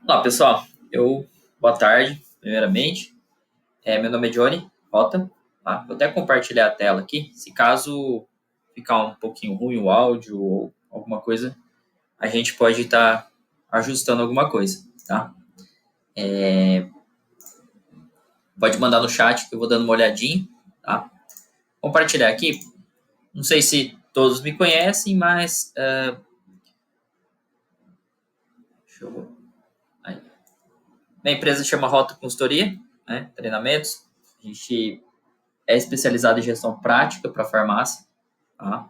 Olá, pessoal. Boa tarde, primeiramente. Meu nome é Johnny Rota. Tá? Vou até compartilhar a tela aqui. Se caso ficar um pouquinho ruim o áudio ou alguma coisa, a gente pode estar ajustando alguma coisa, tá? Pode mandar no chat que eu vou dando uma olhadinha, tá? Compartilhar aqui. Não sei se todos me conhecem, mas deixa eu... Aí. Minha empresa chama Rota Consultoria, né? Treinamentos. A gente é especializado em gestão prática para farmácia, tá?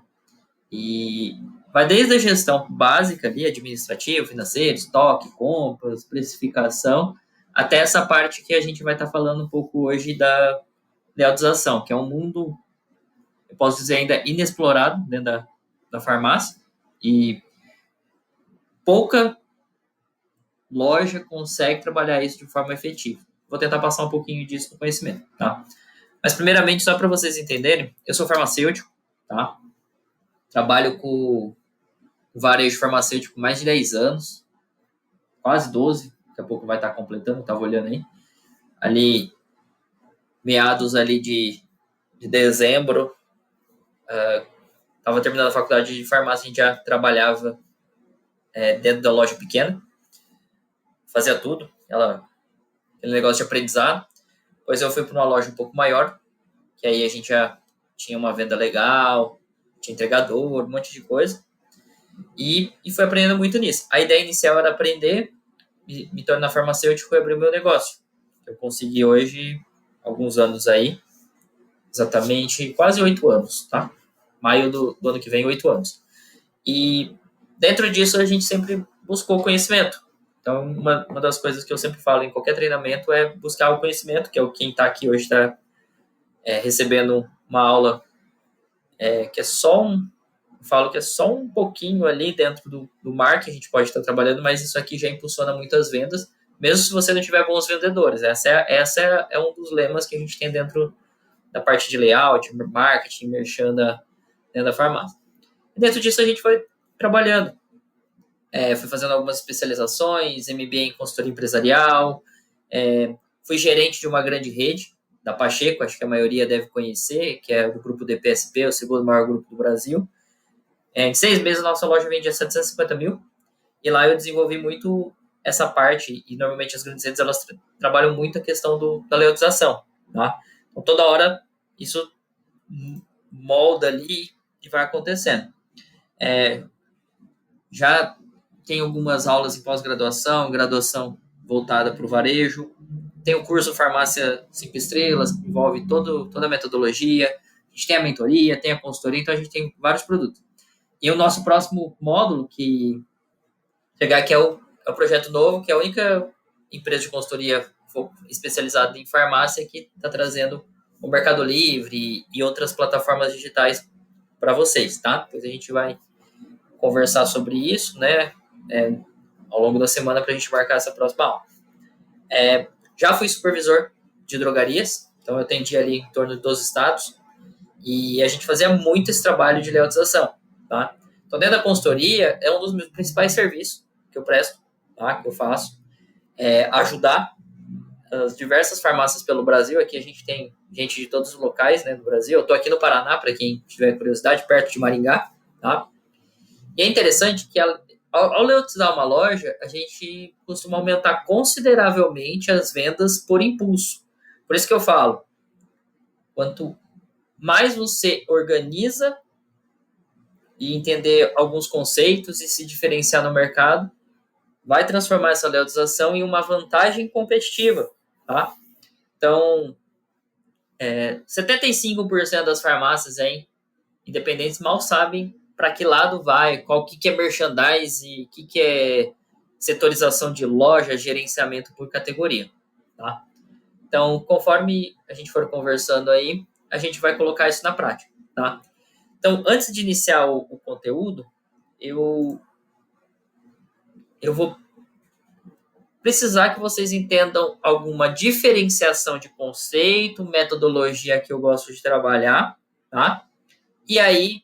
E vai desde a gestão básica ali, administrativa, financeira, estoque, compras, precificação, até essa parte que a gente vai estar falando um pouco hoje da lealtização, que é um mundo, eu posso dizer, ainda inexplorado dentro da farmácia, e pouca loja consegue trabalhar isso de forma efetiva. Vou tentar passar um pouquinho disso no conhecimento, tá? Mas, primeiramente, só para vocês entenderem, eu sou farmacêutico, tá? Trabalho com varejo farmacêutico mais de 10 anos, quase 12, daqui a pouco vai estar completando, estava olhando aí. Ali, meados ali de dezembro, estava terminando a faculdade de farmácia, a gente já trabalhava dentro da loja pequena, fazia tudo, aquele negócio de aprendizado. Depois eu fui para uma loja um pouco maior, que aí a gente já tinha uma venda legal, tinha entregador, um monte de coisa, e foi aprendendo muito nisso. A ideia inicial era aprender, me tornar farmacêutico e abrir o meu negócio. Eu consegui hoje, alguns anos aí, exatamente quase 8 anos, tá? Maio do ano que vem, 8 anos. E dentro disso a gente sempre buscou conhecimento. Então, uma das coisas que eu sempre falo em qualquer treinamento é buscar o conhecimento, que é o quem está aqui hoje está recebendo uma aula que é só falo que é só um pouquinho ali dentro do mar que a gente pode estar trabalhando, mas isso aqui já impulsiona muitas vendas, mesmo se você não tiver bons vendedores. Essa é um dos lemas que a gente tem dentro da parte de layout, marketing, merchan dentro da farmácia. E dentro disso a gente foi trabalhando. Fui fazendo algumas especializações, MBA em consultoria empresarial, fui gerente de uma grande rede, da Pacheco, acho que a maioria deve conhecer, que é o grupo DPSP, o segundo maior grupo do Brasil. Em 6 meses, a nossa loja vendia 750 mil, e lá eu desenvolvi muito essa parte, e normalmente as grandes redes, elas trabalham muito a questão da leotização, tá? Então, toda hora, isso molda ali e vai acontecendo. Já tem algumas aulas em pós-graduação, graduação voltada para o varejo, tem o curso Farmácia 5 Estrelas, que envolve toda a metodologia, a gente tem a mentoria, tem a consultoria, então a gente tem vários produtos. E o nosso próximo módulo, que chegar aqui é o projeto novo, que é a única empresa de consultoria especializada em farmácia que está trazendo o Mercado Livre e outras plataformas digitais para vocês, tá? Depois a gente vai conversar sobre isso, né, ao longo da semana para a gente marcar essa próxima aula. Já fui supervisor de drogarias, então eu atendi ali em torno de 12 estados, e a gente fazia muito esse trabalho de leotização, tá? Então, dentro da consultoria, é um dos meus principais serviços que eu presto, tá? Que eu faço, ajudar as diversas farmácias pelo Brasil. Aqui a gente tem gente de todos os locais, né, do Brasil. Eu estou aqui no Paraná, para quem tiver curiosidade, perto de Maringá, tá? E é interessante que ao leotizar uma loja, a gente costuma aumentar consideravelmente as vendas por impulso. Por isso que eu falo, quanto mais você organiza e entender alguns conceitos e se diferenciar no mercado, vai transformar essa leotização em uma vantagem competitiva, tá? Então, 75% das farmácias independentes mal sabem para que lado vai, qual que é merchandising, o que é setorização de loja, gerenciamento por categoria, tá? Então, conforme a gente for conversando aí, a gente vai colocar isso na prática, tá? Então, antes de iniciar o conteúdo, eu vou precisar que vocês entendam alguma diferenciação de conceito, metodologia que eu gosto de trabalhar, tá? E aí,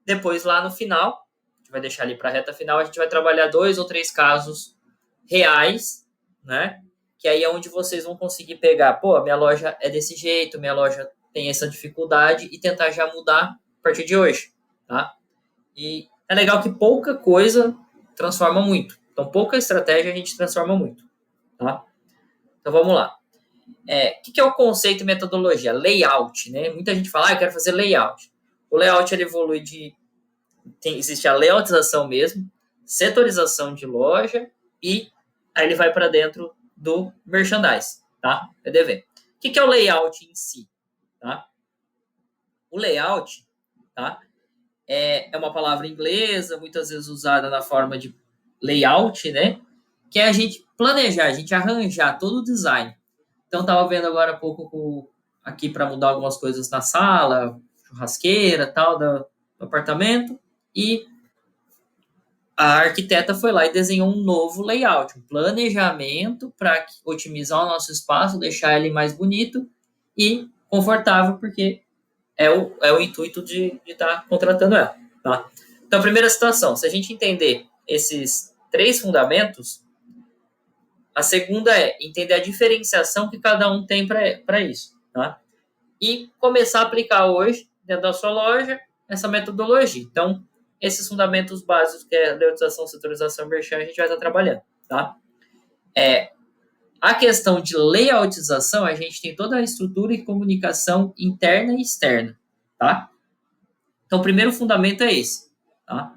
depois lá no final, vai deixar ali para a reta final, a gente vai trabalhar 2 ou 3 casos reais, né? Que aí é onde vocês vão conseguir pegar, pô, minha loja é desse jeito, minha loja tem essa dificuldade e tentar já mudar a partir de hoje, tá? E é legal que pouca coisa transforma muito. Então, pouca estratégia a gente transforma muito, tá? Então, vamos lá. O que é o conceito e metodologia? Layout, né? Muita gente fala, eu quero fazer layout. O layout, ele evolui existe a layoutização mesmo, setorização de loja e aí ele vai para dentro do merchandise, tá? PDV. O que é o layout em si? Tá? O layout, tá? É uma palavra inglesa, muitas vezes usada na forma de layout, né? Que é a gente planejar, a gente arranjar todo o design. Então, estava vendo agora há pouco aqui para mudar algumas coisas na sala, churrasqueira, tal, do apartamento, e a arquiteta foi lá e desenhou um novo layout, um planejamento para otimizar o nosso espaço, deixar ele mais bonito e confortável, porque é o intuito de estar contratando ela. Tá? Então, a primeira situação, se a gente entender esses 3 fundamentos, a segunda é entender a diferenciação que cada um tem para isso. Tá? E começar a aplicar hoje, dentro da sua loja, essa metodologia. Então, esses fundamentos básicos, que é a layoutização, setorização e merchan, a gente vai estar trabalhando. Tá? A questão de layoutização, a gente tem toda a estrutura e comunicação interna e externa. Tá? Então, o primeiro fundamento é esse. Tá?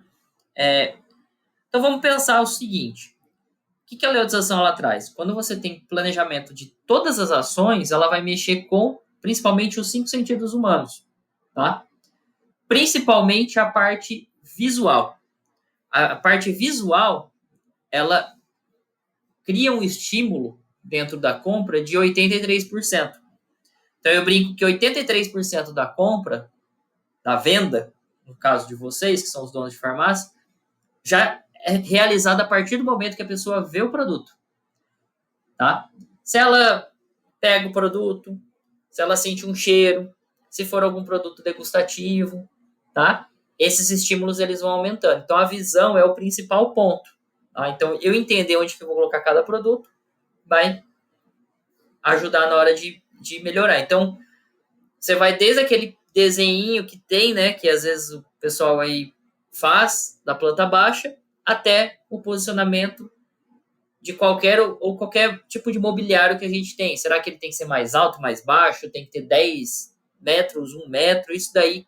Então, vamos pensar o seguinte. O que a layoutização ela traz? Quando você tem planejamento de todas as ações, ela vai mexer com, principalmente, os 5 sentidos humanos. Tá? Principalmente a parte visual. A parte visual, ela cria um estímulo dentro da compra de 83%. Então, eu brinco que 83% da compra, da venda, no caso de vocês, que são os donos de farmácia, já é realizada a partir do momento que a pessoa vê o produto. Tá? Se ela pega o produto, se ela sente um cheiro, se for algum produto degustativo, tá? Esses estímulos eles vão aumentando. Então, a visão é o principal ponto. Tá? Então, eu entender onde que eu vou colocar cada produto vai ajudar na hora de melhorar. Então, você vai desde aquele desenho que tem, né, que às vezes o pessoal aí faz da planta baixa, até o posicionamento de qualquer tipo de mobiliário que a gente tem. Será que ele tem que ser mais alto, mais baixo? Tem que ter 10 metros, 1 metro? Isso daí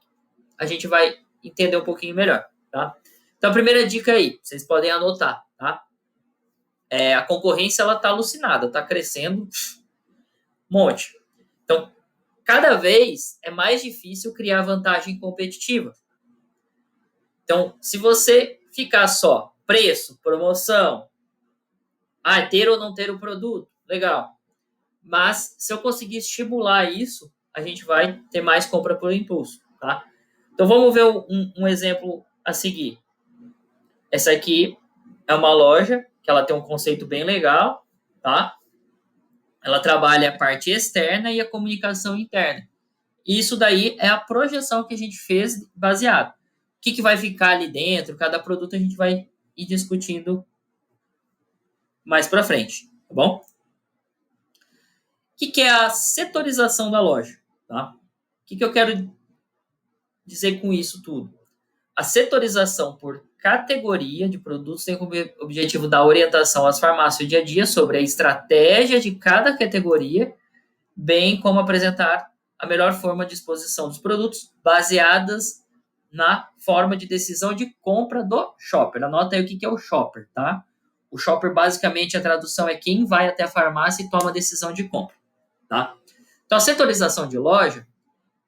a gente vai entender um pouquinho melhor, tá? Então, a primeira dica aí, vocês podem anotar, tá? A concorrência, ela tá alucinada, tá crescendo um monte. Então, cada vez é mais difícil criar vantagem competitiva. Então, se você ficar só preço, promoção, ter ou não ter o produto, legal. Mas, se eu conseguir estimular isso, a gente vai ter mais compra por impulso, tá? Então, vamos ver um exemplo a seguir. Essa aqui é uma loja que ela tem um conceito bem legal, tá? Ela trabalha a parte externa e a comunicação interna. E isso daí é a projeção que a gente fez baseado. O que vai ficar ali dentro, cada produto a gente vai ir discutindo mais para frente, tá bom? O que é a setorização da loja? Tá? O que eu quero dizer com isso tudo? A setorização por categoria de produtos tem como objetivo dar orientação às farmácias dia a dia sobre a estratégia de cada categoria, bem como apresentar a melhor forma de exposição dos produtos baseadas na forma de decisão de compra do shopper. Anota aí o que é o shopper, tá? O shopper, basicamente, a tradução é quem vai até a farmácia e toma a decisão de compra, tá? Então, a setorização de loja,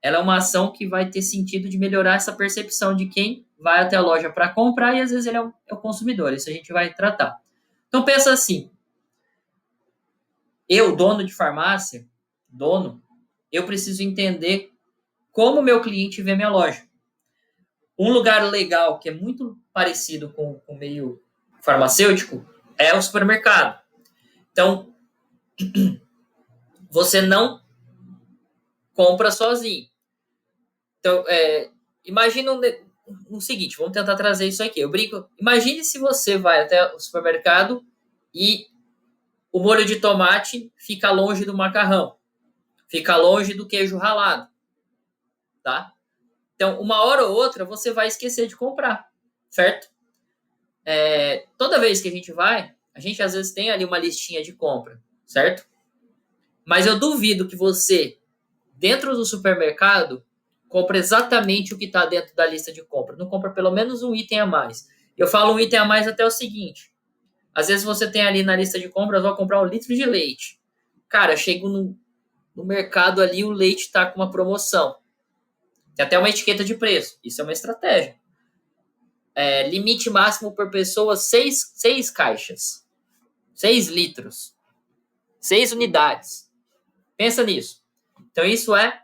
ela é uma ação que vai ter sentido de melhorar essa percepção de quem vai até a loja para comprar e, às vezes, ele é o consumidor. Isso a gente vai tratar. Então, pensa assim. Eu, dono de farmácia, eu preciso entender como meu cliente vê minha loja. Um lugar legal que é muito parecido com o meio farmacêutico é o supermercado. Então, você não compra sozinho. Então, imagina o seguinte, vamos tentar trazer isso aqui. Eu brinco, imagine se você vai até o supermercado e o molho de tomate fica longe do macarrão, fica longe do queijo ralado, tá? Então, uma hora ou outra, você vai esquecer de comprar, certo? Toda vez que a gente às vezes tem ali uma listinha de compra, certo? Mas eu duvido que você, dentro do supermercado, compra exatamente o que está dentro da lista de compra. Não compra pelo menos um item a mais. Eu falo um item a mais até o seguinte. Às vezes você tem ali na lista de compras, vou comprar 1 litro de leite. Cara, chego no mercado ali, o leite está com uma promoção. Tem até uma etiqueta de preço. Isso é uma estratégia. Limite máximo por pessoa, 6 caixas. 6 litros. 6 unidades. Pensa nisso. Então, isso é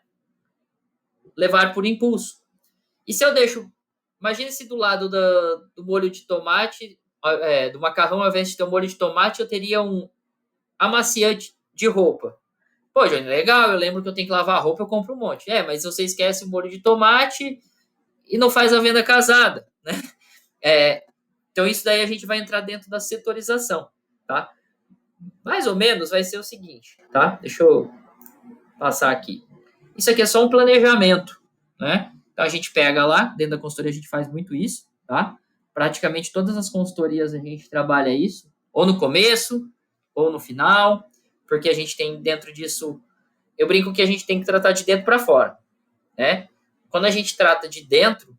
levar por impulso. E se eu deixo... Imagine se do lado do molho de tomate, do macarrão, ao invés de ter um molho de tomate, eu teria um amaciante de roupa. Pô, Johnny, legal, eu lembro que eu tenho que lavar a roupa, eu compro um monte. Mas você esquece o molho de tomate e não faz a venda casada, né? Então, isso daí a gente vai entrar dentro da setorização, tá? Mais ou menos vai ser o seguinte, tá? Deixa eu passar aqui. Isso aqui é só um planejamento, né? Então, a gente pega lá, dentro da consultoria a gente faz muito isso, tá? Praticamente todas as consultorias a gente trabalha isso, ou no começo, ou no final, porque a gente tem dentro disso... Eu brinco que a gente tem que tratar de dentro para fora, né? Quando a gente trata de dentro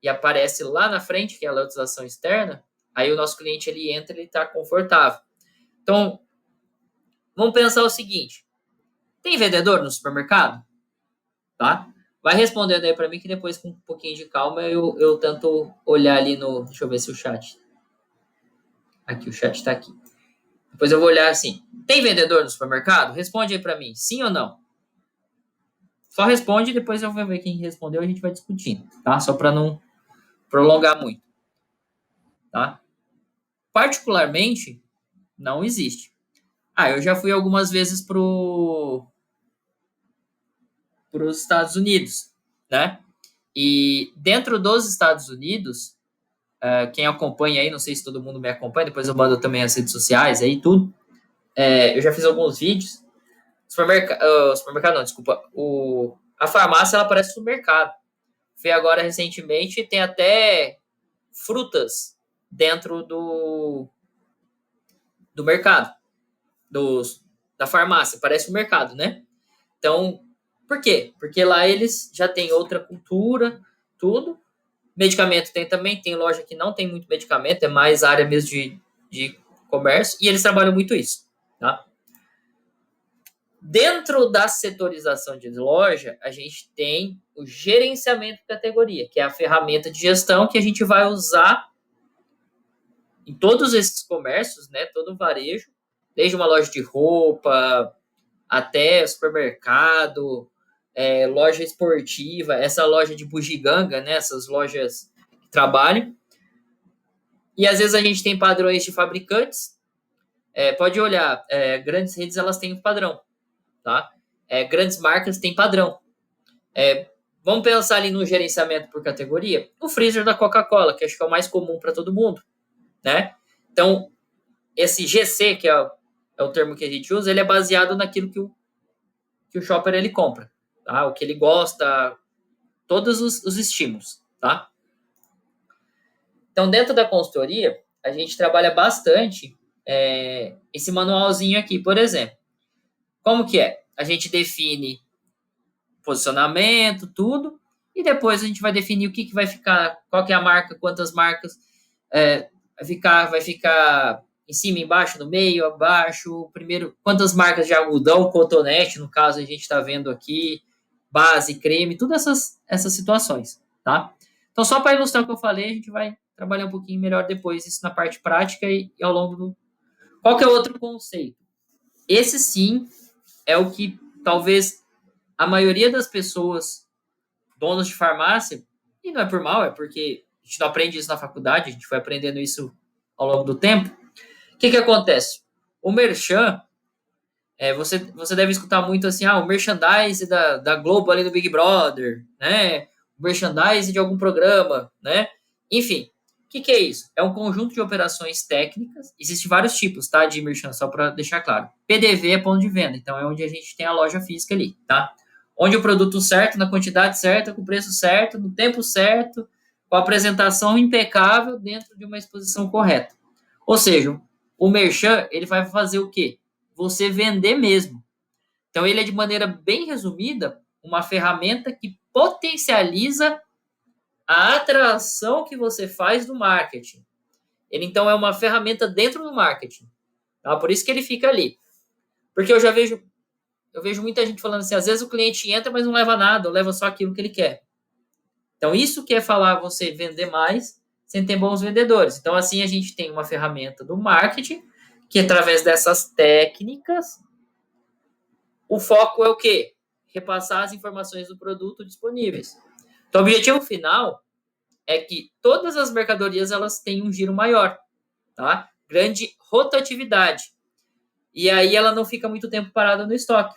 e aparece lá na frente, que é a leutização externa, aí o nosso cliente, ele entra, ele está confortável. Então, vamos pensar o seguinte. Tem vendedor no supermercado? Tá? Vai respondendo aí para mim que depois, com um pouquinho de calma, eu tento olhar ali no... Deixa eu ver se o chat... Aqui, o chat está aqui. Depois eu vou olhar assim. Tem vendedor no supermercado? Responde aí para mim. Sim ou não? Só responde e depois eu vou ver quem respondeu e a gente vai discutindo, tá? Só para não prolongar muito, tá? Particularmente, não existe. Eu já fui algumas vezes para os Estados Unidos, né? E dentro dos Estados Unidos, quem acompanha aí, não sei se todo mundo me acompanha, depois eu mando também as redes sociais aí, tudo. Eu já fiz alguns vídeos. Supermercado não, desculpa. A farmácia, ela parece supermercado. Fui agora recentemente, tem até frutas dentro do mercado, da farmácia. Parece um mercado, né? Então, por quê? Porque lá eles já têm outra cultura, tudo. Medicamento tem também, tem loja que não tem muito medicamento, é mais área mesmo de comércio, e eles trabalham muito isso, tá? Dentro da setorização de loja, a gente tem o gerenciamento de categoria, que é a ferramenta de gestão que a gente vai usar em todos esses comércios, né? Todo o varejo, desde uma loja de roupa até supermercado, loja esportiva, essa loja de bugiganga, né? Essas lojas que trabalham. E às vezes a gente tem padrões de fabricantes. Pode olhar, grandes redes, elas têm um padrão, tá? Grandes marcas têm padrão. Vamos pensar ali no gerenciamento por categoria. O freezer da Coca-Cola, que acho que é o mais comum para todo mundo, né? Então, esse GC, que é o termo que a gente usa, ele é baseado naquilo que o shopper ele compra, tá? O que ele gosta, todos os estímulos, tá? Então, dentro da consultoria, a gente trabalha bastante esse manualzinho aqui, por exemplo. Como que é? A gente define posicionamento, tudo, e depois a gente vai definir o que vai ficar, qual que é a marca, quantas marcas vai ficar em cima, embaixo, no meio, abaixo, primeiro, quantas marcas de algodão, cotonete, no caso a gente está vendo aqui, base, creme, todas essas situações, tá? Então, só para ilustrar o que eu falei, a gente vai trabalhar um pouquinho melhor depois isso na parte prática e ao longo do... Qual que é o outro conceito? Esse sim é o que talvez a maioria das pessoas, donos de farmácia, e não é por mal, é porque a gente não aprende isso na faculdade, a gente foi aprendendo isso ao longo do tempo. O que acontece? O merchan, você deve escutar muito assim, o merchandise da Globo ali do Big Brother, né? merchandising de algum programa, né? Enfim, o que é isso? É um conjunto de operações técnicas. Existem vários tipos, tá? De merchan, só para deixar claro. PDV é ponto de venda, então é onde a gente tem a loja física ali, tá? Onde o produto certo, na quantidade certa, com o preço certo, no tempo certo, com a apresentação impecável dentro de uma exposição correta. Ou seja, o merchan, ele vai fazer o quê? Você vender mesmo. Então, ele é, de maneira bem resumida, uma ferramenta que potencializa a atração que você faz do marketing. Ele, então, é uma ferramenta dentro do marketing. Tá? Por isso que ele fica ali. Porque eu vejo muita gente falando assim, às vezes o cliente entra, mas não leva nada, ou leva só aquilo que ele quer. Então, isso que é falar você vender mais sem ter bons vendedores. Então, assim, a gente tem uma ferramenta do marketing, que através dessas técnicas, o foco é o quê? Repassar as informações do produto disponíveis. Então, o objetivo final é que todas as mercadorias elas têm um giro maior, tá? Grande rotatividade. E aí ela não fica muito tempo parada no estoque.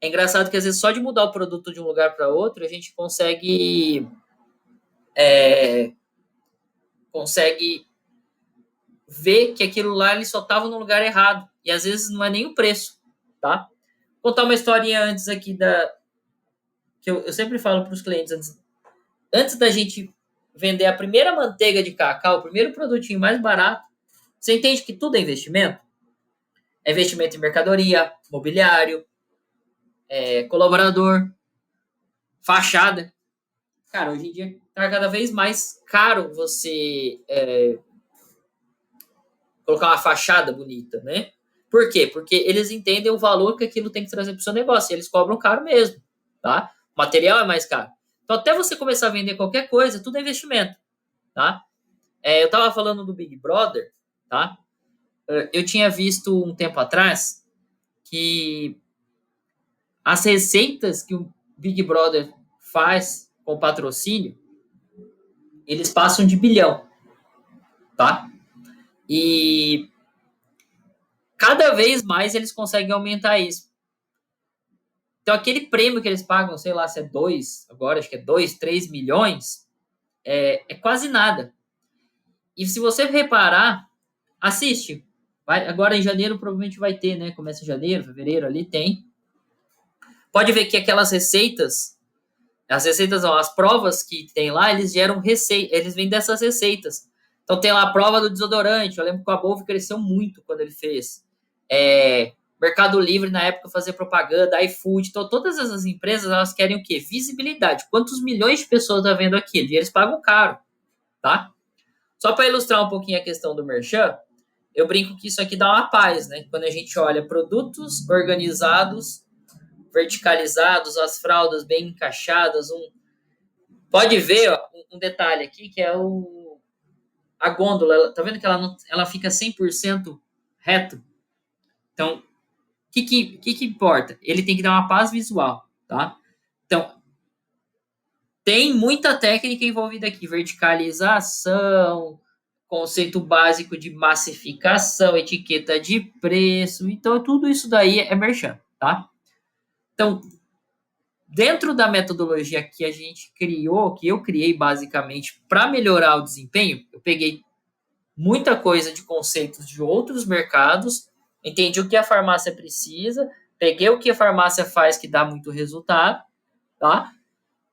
É engraçado que às vezes só de mudar o produto de um lugar para outro a gente consegue ver que aquilo lá ele só estava no lugar errado. E às vezes não é nem o preço, tá? Vou contar uma historinha antes aqui que eu sempre falo para os clientes antes da gente vender a primeira manteiga de cacau, o primeiro produtinho mais barato, você entende que tudo é investimento? É investimento em mercadoria, mobiliário, colaborador, fachada. Cara, hoje em dia está cada vez mais caro você colocar uma fachada bonita, né? Por quê? Porque eles entendem o valor que aquilo tem que trazer para o seu negócio. E eles cobram caro mesmo, tá? O material é mais caro. Então, até você começar a vender qualquer coisa, tudo é investimento, tá? Eu estava falando do Big Brother, tá? Eu tinha visto um tempo atrás que as receitas que o Big Brother faz com patrocínio, eles passam de bilhão, tá? E cada vez mais eles conseguem aumentar isso. Então, aquele prêmio que eles pagam, sei lá, se é 2, agora acho que é 2, 3 milhões, é quase nada. E se você reparar, assiste. Agora em janeiro provavelmente vai ter, né? Começa em janeiro, fevereiro, ali tem. Pode ver que aquelas receitas, as provas que tem lá, eles geram receita, eles vêm dessas receitas. Então tem lá a prova do desodorante. Eu lembro que o Above cresceu muito quando ele fez. Mercado Livre na época fazia propaganda, iFood. Então todas essas empresas elas querem o quê? Visibilidade. Quantos milhões de pessoas estão vendo aquilo? E eles pagam caro, tá? Só para ilustrar um pouquinho a questão do merchan, eu brinco que isso aqui dá uma paz, né? Quando a gente olha produtos organizados, verticalizados, as fraldas bem encaixadas, pode ver ó, um detalhe aqui que é a gôndola, tá vendo que ela fica 100% reto? Então, o que importa? Ele tem que dar uma paz visual, tá? Então, tem muita técnica envolvida aqui, verticalização, conceito básico de massificação, etiqueta de preço, então tudo isso daí é merchan, tá? Então, dentro da metodologia que a gente criou, que eu criei basicamente para melhorar o desempenho, eu peguei muita coisa de conceitos de outros mercados, entendi o que a farmácia precisa, peguei o que a farmácia faz que dá muito resultado, tá?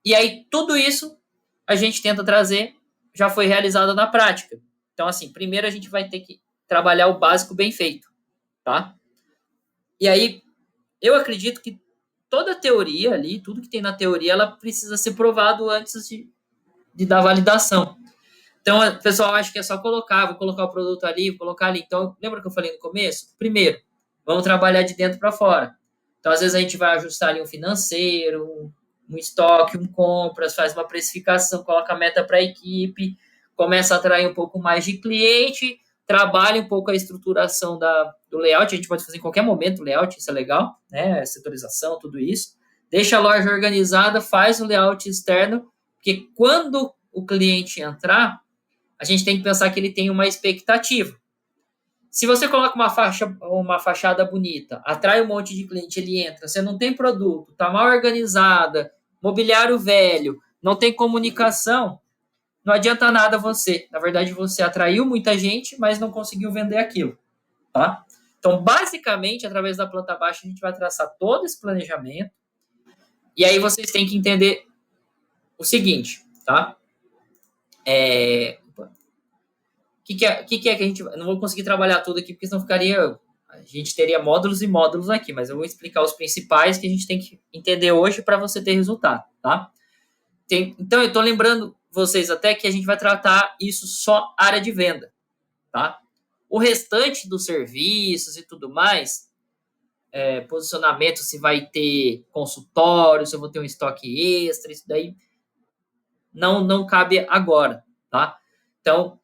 E aí tudo isso a gente tenta trazer, já foi realizado na prática. Então, assim, primeiro a gente vai ter que trabalhar o básico bem feito, tá? E aí, eu acredito que toda a teoria ali, tudo que tem na teoria, ela precisa ser provado antes de dar validação. Então, o pessoal acha que é só colocar, vou colocar o produto ali, vou colocar ali. Então, lembra que eu falei no começo? Primeiro, vamos trabalhar de dentro para fora. Então, às vezes a gente vai ajustar ali um financeiro, um estoque, um compras, faz uma precificação, coloca a meta para a equipe, começa a atrair um pouco mais de cliente, trabalha um pouco a estruturação do layout, a gente pode fazer em qualquer momento o layout, isso é legal, né? Setorização, tudo isso. Deixa a loja organizada, faz o layout externo, porque quando o cliente entrar, a gente tem que pensar que ele tem uma expectativa. Se você coloca uma fachada bonita, atrai um monte de cliente, ele entra, você não tem produto, está mal organizada, mobiliário velho, não tem comunicação, não adianta nada você. Na verdade, você atraiu muita gente, mas não conseguiu vender aquilo, tá? Então, basicamente, através da planta baixa, a gente vai traçar todo esse planejamento. E aí vocês têm que entender o seguinte, tá? Que a gente... Não vou conseguir trabalhar tudo aqui, porque senão ficaria... A gente teria módulos e módulos aqui, mas eu vou explicar os principais que a gente tem que entender hoje para você ter resultado, tá? Então, eu estou lembrando vocês até que a gente vai tratar isso só área de venda, tá? O restante dos serviços e tudo mais, posicionamento, se vai ter consultório, se eu vou ter um estoque extra, isso daí não cabe agora, tá? Então,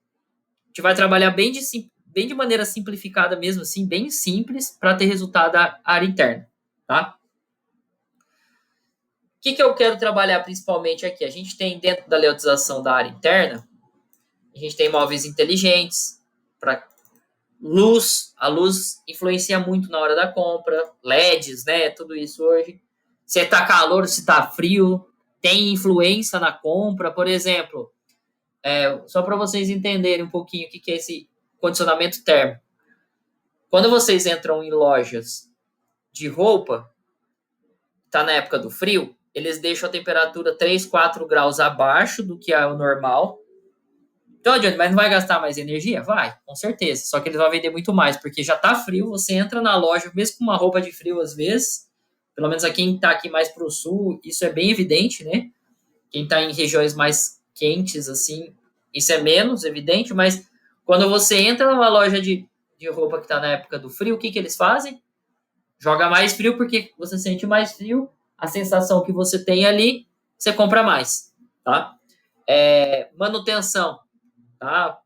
a gente vai trabalhar bem de maneira simplificada mesmo, assim, bem simples, para ter resultado da área interna, tá? O que eu quero trabalhar principalmente aqui? A gente tem dentro da layoutização da área interna, a gente tem móveis inteligentes, para luz, a luz influencia muito na hora da compra, LEDs, né, tudo isso hoje. Se tá calor, se tá frio, tem influência na compra, por exemplo, só para vocês entenderem um pouquinho o que é esse condicionamento térmico. Quando vocês entram em lojas de roupa, tá na época do frio, eles deixam a temperatura 3, 4 graus abaixo do que é o normal. Então, Johnny, mas não vai gastar mais energia? Vai, com certeza. Só que eles vão vender muito mais, porque já tá frio, você entra na loja, mesmo com uma roupa de frio às vezes, pelo menos a quem tá aqui mais pro sul, isso é bem evidente, né? Quem tá em regiões mais quentes, assim, isso é menos evidente, mas quando você entra numa loja de roupa que tá na época do frio, o que eles fazem? Joga mais frio, porque você sente mais frio, a sensação que você tem ali, você compra mais, tá? Manutenção, tá?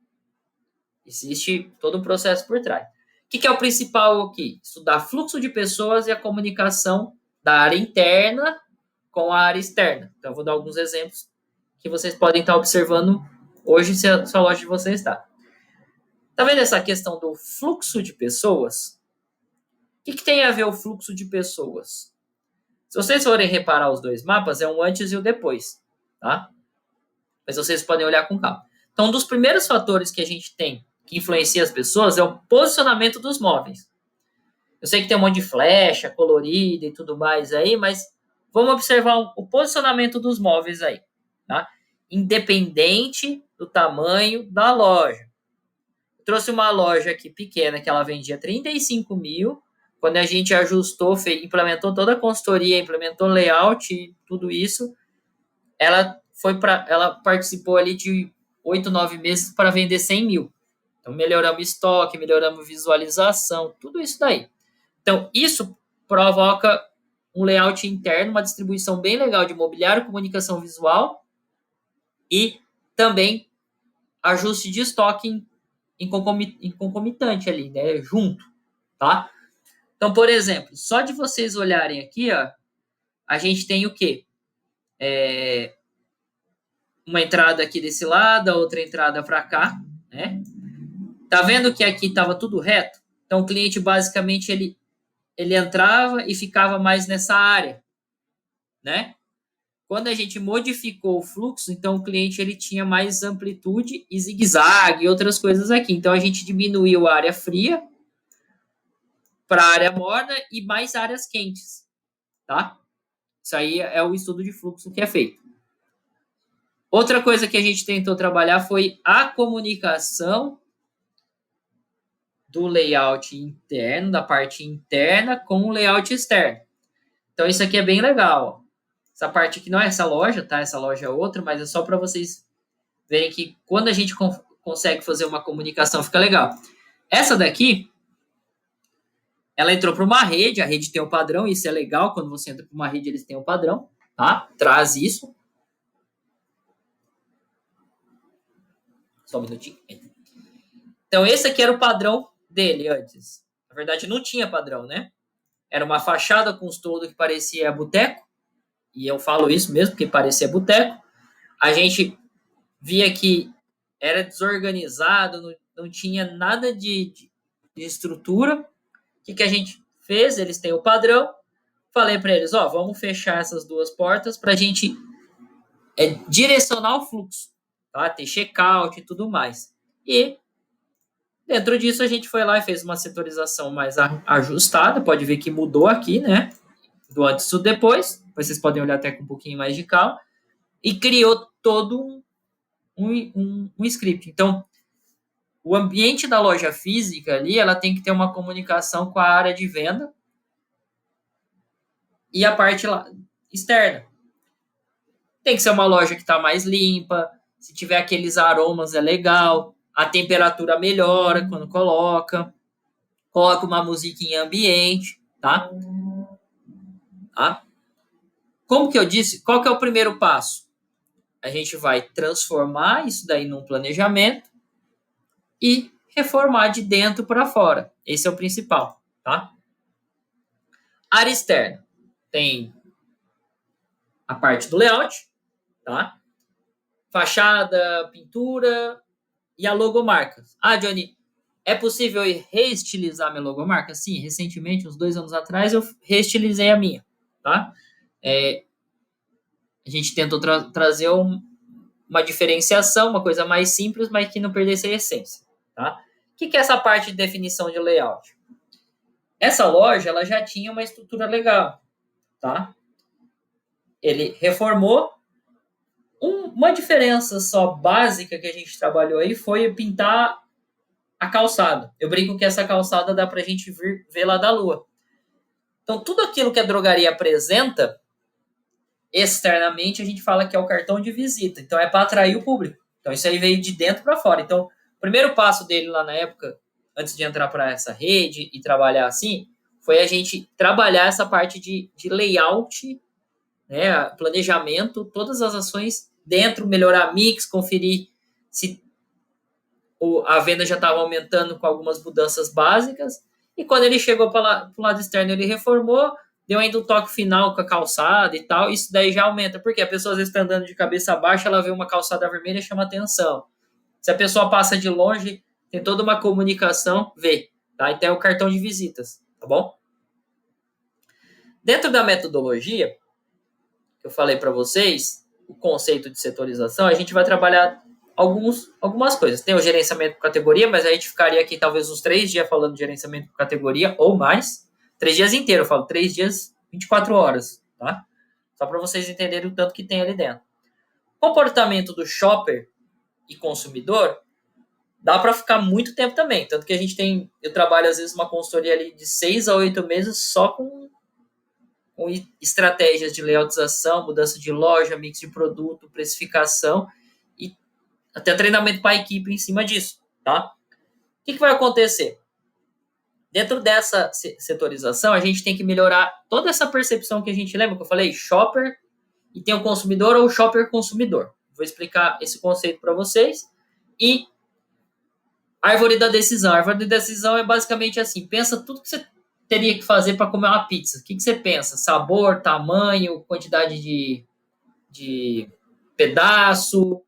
Existe todo um processo por trás. O que é o principal aqui? Estudar fluxo de pessoas e a comunicação da área interna com a área externa. Então, eu vou dar alguns exemplos que vocês podem estar observando hoje se a sua loja de vocês está. Tá vendo essa questão do fluxo de pessoas? O que tem a ver o fluxo de pessoas? Se vocês forem reparar os dois mapas, é um antes e o depois, tá? Mas vocês podem olhar com calma. Então, um dos primeiros fatores que a gente tem que influencia as pessoas é o posicionamento dos móveis. Eu sei que tem um monte de flecha colorida e tudo mais aí, mas vamos observar o posicionamento dos móveis aí, tá? Independente do tamanho da loja. Eu trouxe uma loja aqui pequena que ela vendia 35 mil. Quando a gente ajustou, implementou toda a consultoria, implementou layout e tudo isso, ela participou ali de 8, 9 meses para vender 100 mil. Então, melhoramos estoque, melhoramos visualização, tudo isso daí. Então, isso provoca um layout interno, uma distribuição bem legal de mobiliário, comunicação visual e também ajuste de estoque em concomitante ali, né, junto, tá? Então, por exemplo, só de vocês olharem aqui, ó, a gente tem o quê? Uma entrada aqui desse lado, a outra entrada para cá, né? Tá vendo que aqui estava tudo reto? Então, o cliente, basicamente, ele entrava e ficava mais nessa área, né? Quando a gente modificou o fluxo, então o cliente ele tinha mais amplitude e zigue-zague e outras coisas aqui. Então, a gente diminuiu a área fria para a área morna e mais áreas quentes, tá? Isso aí é o estudo de fluxo que é feito. Outra coisa que a gente tentou trabalhar foi a comunicação do layout interno, da parte interna, com o layout externo. Então, isso aqui é bem legal. Ó. Essa parte aqui não é essa loja, tá? Essa loja é outra, mas é só para vocês verem que quando a gente consegue fazer uma comunicação, fica legal. Essa daqui, ela entrou para uma rede, a rede tem um padrão, isso é legal, quando você entra para uma rede, eles têm um padrão, tá? Traz isso. Só um minutinho. Então, esse aqui era o padrão dele antes. Na verdade, não tinha padrão, né? Era uma fachada com os toldos que parecia boteco. E eu falo isso mesmo, porque parecia boteco. A gente via que era desorganizado, não tinha nada de estrutura. O que a gente fez? Eles têm o padrão. Falei para eles, ó, vamos fechar essas duas portas para a gente é direcionar o fluxo, tá? Ter checkout e tudo mais. E dentro disso a gente foi lá e fez uma setorização mais ajustada, pode ver que mudou aqui, né? Do antes e do depois, vocês podem olhar até com um pouquinho mais de calma, e criou todo um script. Então, o ambiente da loja física ali, ela tem que ter uma comunicação com a área de venda e a parte lá, externa. Tem que ser uma loja que está mais limpa, se tiver aqueles aromas é legal, a temperatura melhora quando coloca uma musiquinha ambiente, tá? Tá? Como que eu disse, qual que é o primeiro passo? A gente vai transformar isso daí num planejamento e reformar de dentro para fora. Esse é o principal, tá? Área externa. Tem a parte do layout, tá? Fachada, pintura e a logomarca. Ah, Johnny, é possível reestilizar minha logomarca? Sim, recentemente, uns 2 anos atrás, eu reestilizei a minha, tá? A gente tentou trazer uma diferenciação, uma coisa mais simples, mas que não perdesse a essência, tá? O que é essa parte de definição de layout? Essa loja, ela já tinha uma estrutura legal, tá? Ele reformou. Uma diferença só básica que a gente trabalhou aí foi pintar a calçada. Eu brinco que essa calçada dá pra gente ver lá da lua. Então, tudo aquilo que a drogaria apresenta, externamente, a gente fala que é o cartão de visita. Então, é para atrair o público. Então, isso aí veio de dentro para fora. Então, o primeiro passo dele lá na época, antes de entrar para essa rede e trabalhar assim, foi a gente trabalhar essa parte de layout, né, planejamento, todas as ações dentro, melhorar mix, conferir se a venda já estava aumentando com algumas mudanças básicas. E quando ele chegou para o lado externo, ele reformou, deu ainda um toque final com a calçada e tal. Isso daí já aumenta, porque a pessoa às vezes está andando de cabeça baixa, ela vê uma calçada vermelha e chama atenção. Se a pessoa passa de longe, tem toda uma comunicação, vê. Tá? Então é o cartão de visitas, tá bom? Dentro da metodologia, que eu falei para vocês, o conceito de setorização, a gente vai trabalhar algumas coisas. Tem o gerenciamento por categoria, mas a gente ficaria aqui talvez uns 3 dias falando de gerenciamento por categoria ou mais. 3 dias inteiros, eu falo 3 dias, 24 horas, tá? Só para vocês entenderem o tanto que tem ali dentro. Comportamento do shopper e consumidor, dá para ficar muito tempo também. Tanto que a gente tem, eu trabalho às vezes uma consultoria ali de 6 a 8 meses só com estratégias de layoutização, mudança de loja, mix de produto, precificação e até treinamento para a equipe em cima disso, tá? O que vai acontecer? Dentro dessa setorização, a gente tem que melhorar toda essa percepção que a gente lembra, que eu falei, shopper e tem o consumidor ou shopper consumidor. Vou explicar esse conceito para vocês. E árvore da decisão. A árvore da decisão é basicamente assim, pensa tudo que você teria que fazer para comer uma pizza. O que você pensa? Sabor, tamanho, quantidade de pedaço,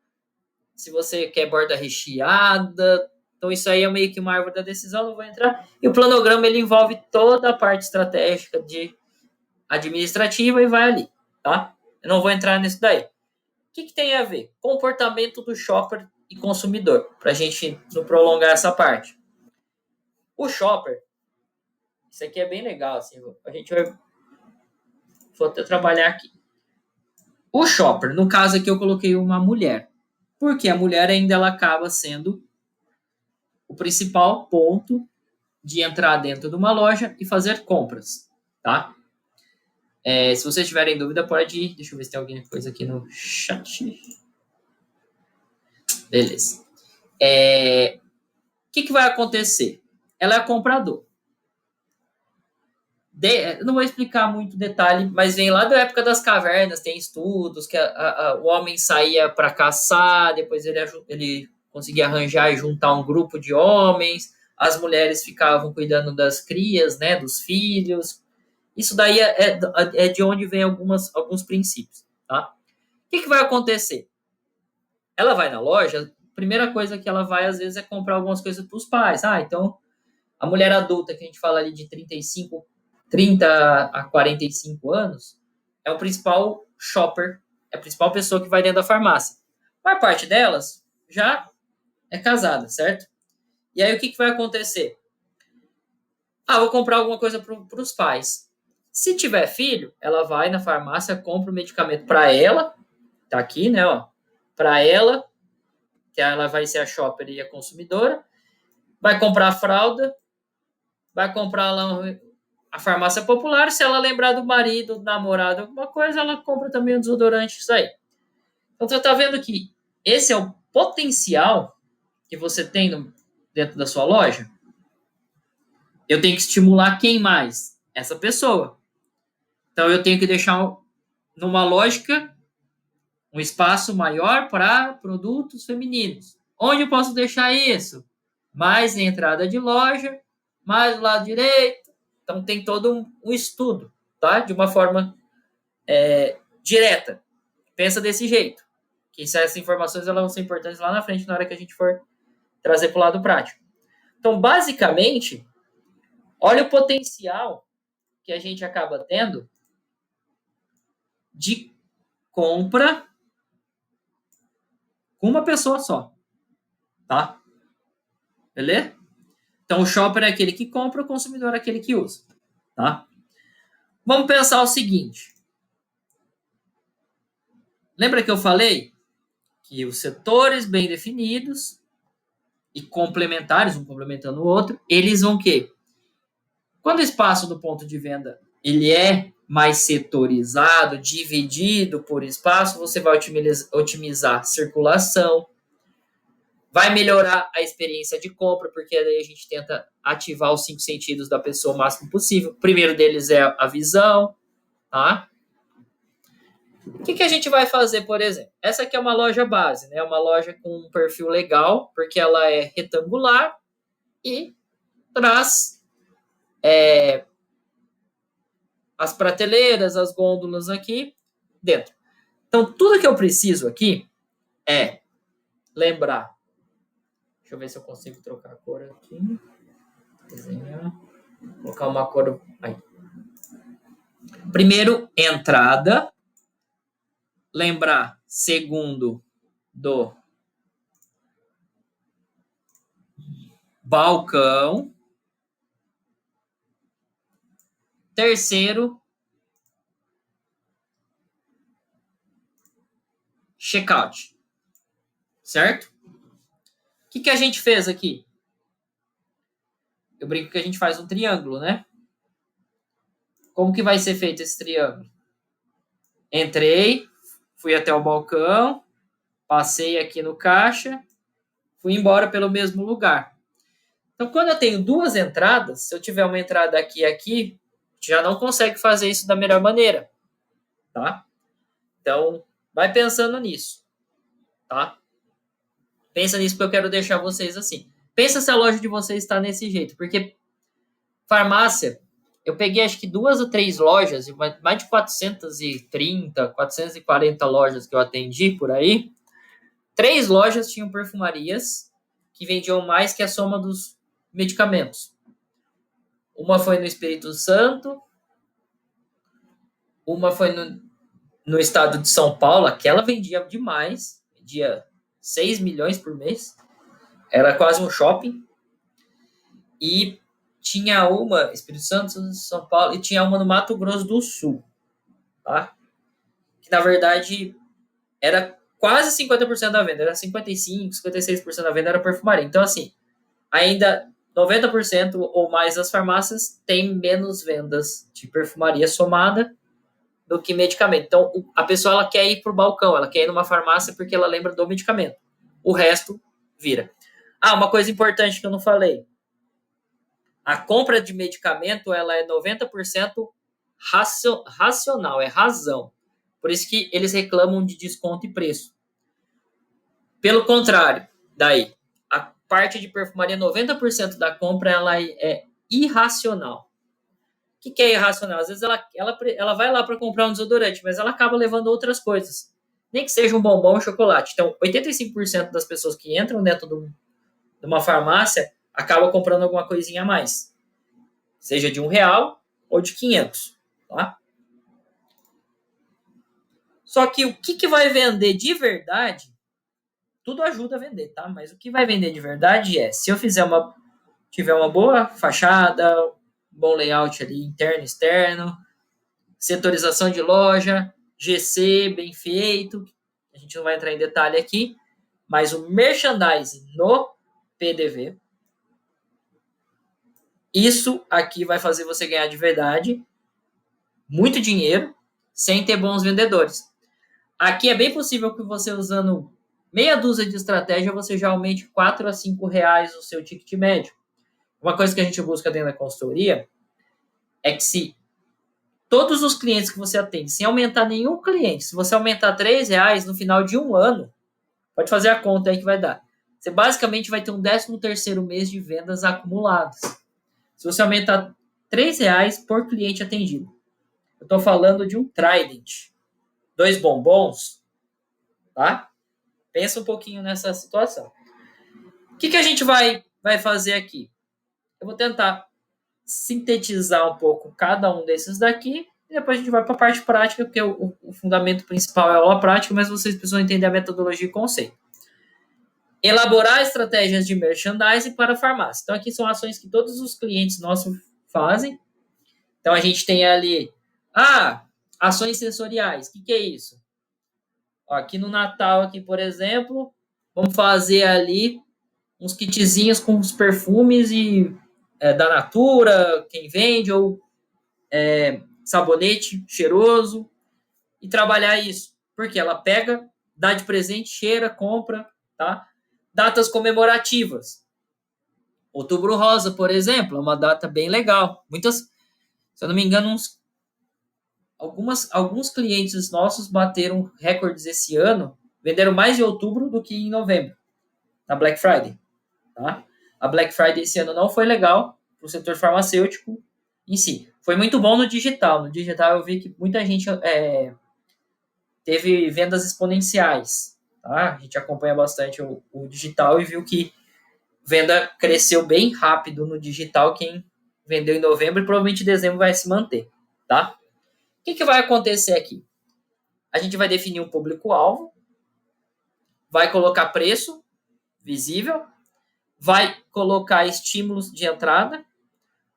se você quer borda recheada. Então, isso aí é meio que uma árvore da decisão, não vou entrar. E o planograma, ele envolve toda a parte estratégica de administrativa e vai ali, tá? Eu não vou entrar nisso daí. O que tem a ver? Comportamento do shopper e consumidor, para a gente não prolongar essa parte. O shopper, isso aqui é bem legal, assim, a gente vai... Vou até trabalhar aqui. O shopper, no caso aqui eu coloquei uma mulher, porque a mulher ainda ela acaba sendo o principal ponto de entrar dentro de uma loja e fazer compras, tá? Se vocês tiverem dúvida, pode ir. Deixa eu ver se tem alguma coisa aqui no chat. Beleza. O que vai acontecer? Ela é comprador. Não vou explicar muito detalhe, mas vem lá da época das cavernas, tem estudos que o homem saía para caçar, depois ele conseguia arranjar e juntar um grupo de homens, as mulheres ficavam cuidando das crias, né, dos filhos. Isso daí é de onde vem alguns princípios, tá? O que vai acontecer? Ela vai na loja, a primeira coisa que ela vai, às vezes, é comprar algumas coisas para os pais. Então, a mulher adulta, que a gente fala ali de 30 a 45 anos, é o principal shopper é a principal pessoa que vai dentro da farmácia. A maior parte delas já é casada, certo? E aí o que vai acontecer? Vou comprar alguma coisa para os pais. Se tiver filho, ela vai na farmácia, compra o medicamento para ela, tá aqui, né, ó, para ela, que ela vai ser a shopper e a consumidora, vai comprar a fralda, vai comprar lá a farmácia popular, se ela lembrar do marido, do namorado, alguma coisa, ela compra também o desodorante, isso aí. Então, você está vendo que esse é o potencial que você tem dentro da sua loja. Eu tenho que estimular quem mais? Essa pessoa. Então, eu tenho que deixar numa lógica um espaço maior para produtos femininos. Onde eu posso deixar isso? Mais na entrada de loja, mais do lado direito. Então, tem todo um estudo, tá? De uma forma direta. Pensa desse jeito. Que essas informações elas vão ser importantes lá na frente, na hora que a gente for trazer para o lado prático. Então, basicamente, olha o potencial que a gente acaba tendo de compra com uma pessoa só, tá? Beleza? Então, o shopper é aquele que compra, o consumidor é aquele que usa, tá? Vamos pensar o seguinte. Lembra que eu falei que os setores bem definidos e complementares, um complementando o outro, eles vão o quê? Quando o espaço do ponto de venda ele é mais setorizado, dividido por espaço, você vai otimizar circulação, vai melhorar a experiência de compra, porque aí a gente tenta ativar os 5 sentidos da pessoa o máximo possível. O primeiro deles é a visão, tá? O que a gente vai fazer, por exemplo? Essa aqui é uma loja base, né? Uma loja com um perfil legal, porque ela é retangular e traz as prateleiras, as gôndolas aqui dentro. Então, tudo que eu preciso aqui é lembrar. Deixa eu ver se eu consigo trocar a cor aqui. Desenhar. Colocar uma cor aí. Primeiro, entrada. Lembrar, segundo, do balcão. Terceiro, checkout. Certo? O que a gente fez aqui? Eu brinco que a gente faz um triângulo, né? Como que vai ser feito esse triângulo? Entrei, fui até o balcão, passei aqui no caixa, fui embora pelo mesmo lugar. Então, quando eu tenho duas entradas, se eu tiver uma entrada aqui e aqui, já não consegue fazer isso da melhor maneira, tá? Então, vai pensando nisso, tá? Pensa nisso porque eu quero deixar vocês assim. Pensa se a loja de vocês está nesse jeito, porque farmácia, eu peguei acho que 2 ou 3 lojas, mais de 430, 440 lojas que eu atendi por aí. 3 lojas tinham perfumarias que vendiam mais que a soma dos medicamentos. Uma foi no Espírito Santo, uma foi no estado de São Paulo, aquela vendia demais, vendia 6 milhões por mês, era quase um shopping. E tinha uma, Espírito Santo, São Paulo, e tinha uma no Mato Grosso do Sul, tá? Que na verdade era quase 50% da venda, era 55%, 56% da venda era perfumaria. Então, assim, ainda 90% ou mais das farmácias têm menos vendas de perfumaria somada do que medicamento. Então, a pessoa ela quer ir para o balcão, ela quer ir numa farmácia porque ela lembra do medicamento. O resto vira. Uma coisa importante que eu não falei. A compra de medicamento ela é 90% racional, é razão. Por isso que eles reclamam de desconto e preço. Pelo contrário, daí, a parte de perfumaria, 90% da compra ela é irracional. O que é irracional? Às vezes ela vai lá para comprar um desodorante, mas ela acaba levando outras coisas. Nem que seja um bombom ou chocolate. Então, 85% das pessoas que entram dentro de uma farmácia acabam comprando alguma coisinha a mais. Seja de R$1 ou de 500. Tá? Só que o que vai vender de verdade, tudo ajuda a vender, tá? Mas o que vai vender de verdade é, se eu tiver uma boa fachada, bom layout ali, interno, externo, setorização de loja, GC bem feito, a gente não vai entrar em detalhe aqui, mas o merchandising no PDV, isso aqui vai fazer você ganhar de verdade muito dinheiro sem ter bons vendedores. Aqui é bem possível que você usando meia dúzia de estratégia, você já aumente 4 a 5 reais o seu ticket médio. Uma coisa que a gente busca dentro da consultoria é que se todos os clientes que você atende, sem aumentar nenhum cliente, se você aumentar 3 reais no final de um ano, pode fazer a conta aí que vai dar. Você basicamente vai ter um 13º mês de vendas acumuladas. Se você aumentar 3 reais por cliente atendido. Eu estou falando de um Trident. 2 bombons, tá? Pensa um pouquinho nessa situação. O que a gente vai fazer aqui? Eu vou tentar sintetizar um pouco cada um desses daqui e depois a gente vai para a parte prática, porque o fundamento principal é a aula prática, mas vocês precisam entender a metodologia e conceito. Elaborar estratégias de merchandising para a farmácia. Então, aqui são ações que todos os clientes nossos fazem. Então, a gente tem ali, ações sensoriais. O que é isso? Ó, aqui no Natal, aqui, por exemplo, vamos fazer ali uns kitzinhos com os perfumes da Natura, quem vende, ou sabonete cheiroso, e trabalhar isso. Porque ela pega, dá de presente, cheira, compra, tá? Datas comemorativas. Outubro Rosa, por exemplo, é uma data bem legal. Muitas, se eu não me engano, alguns clientes nossos bateram recordes esse ano, venderam mais em outubro do que em novembro, na Black Friday. Tá? A Black Friday esse ano não foi legal para o setor farmacêutico em si. Foi muito bom no digital. No digital eu vi que muita gente teve vendas exponenciais. Tá? A gente acompanha bastante o digital e viu que venda cresceu bem rápido no digital. Quem vendeu em novembro e provavelmente em dezembro vai se manter. Tá? O que vai acontecer aqui? A gente vai definir um público-alvo, vai colocar preço visível, vai colocar estímulos de entrada,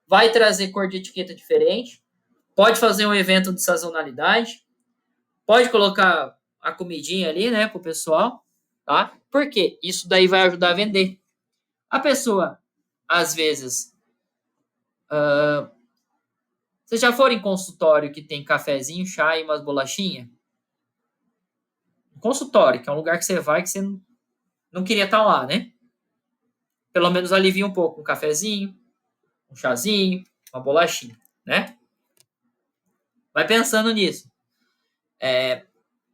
vai trazer cor de etiqueta diferente, pode fazer um evento de sazonalidade, pode colocar a comidinha ali, né, pro pessoal, tá? Por quê? Isso daí vai ajudar a vender. A pessoa, às vezes, vocês já foram em consultório que tem cafezinho, chá e umas bolachinhas? Consultório, que é um lugar que você vai que você não queria estar lá, né? Pelo menos alivia um pouco. Um cafezinho, um chazinho, uma bolachinha, né? Vai pensando nisso.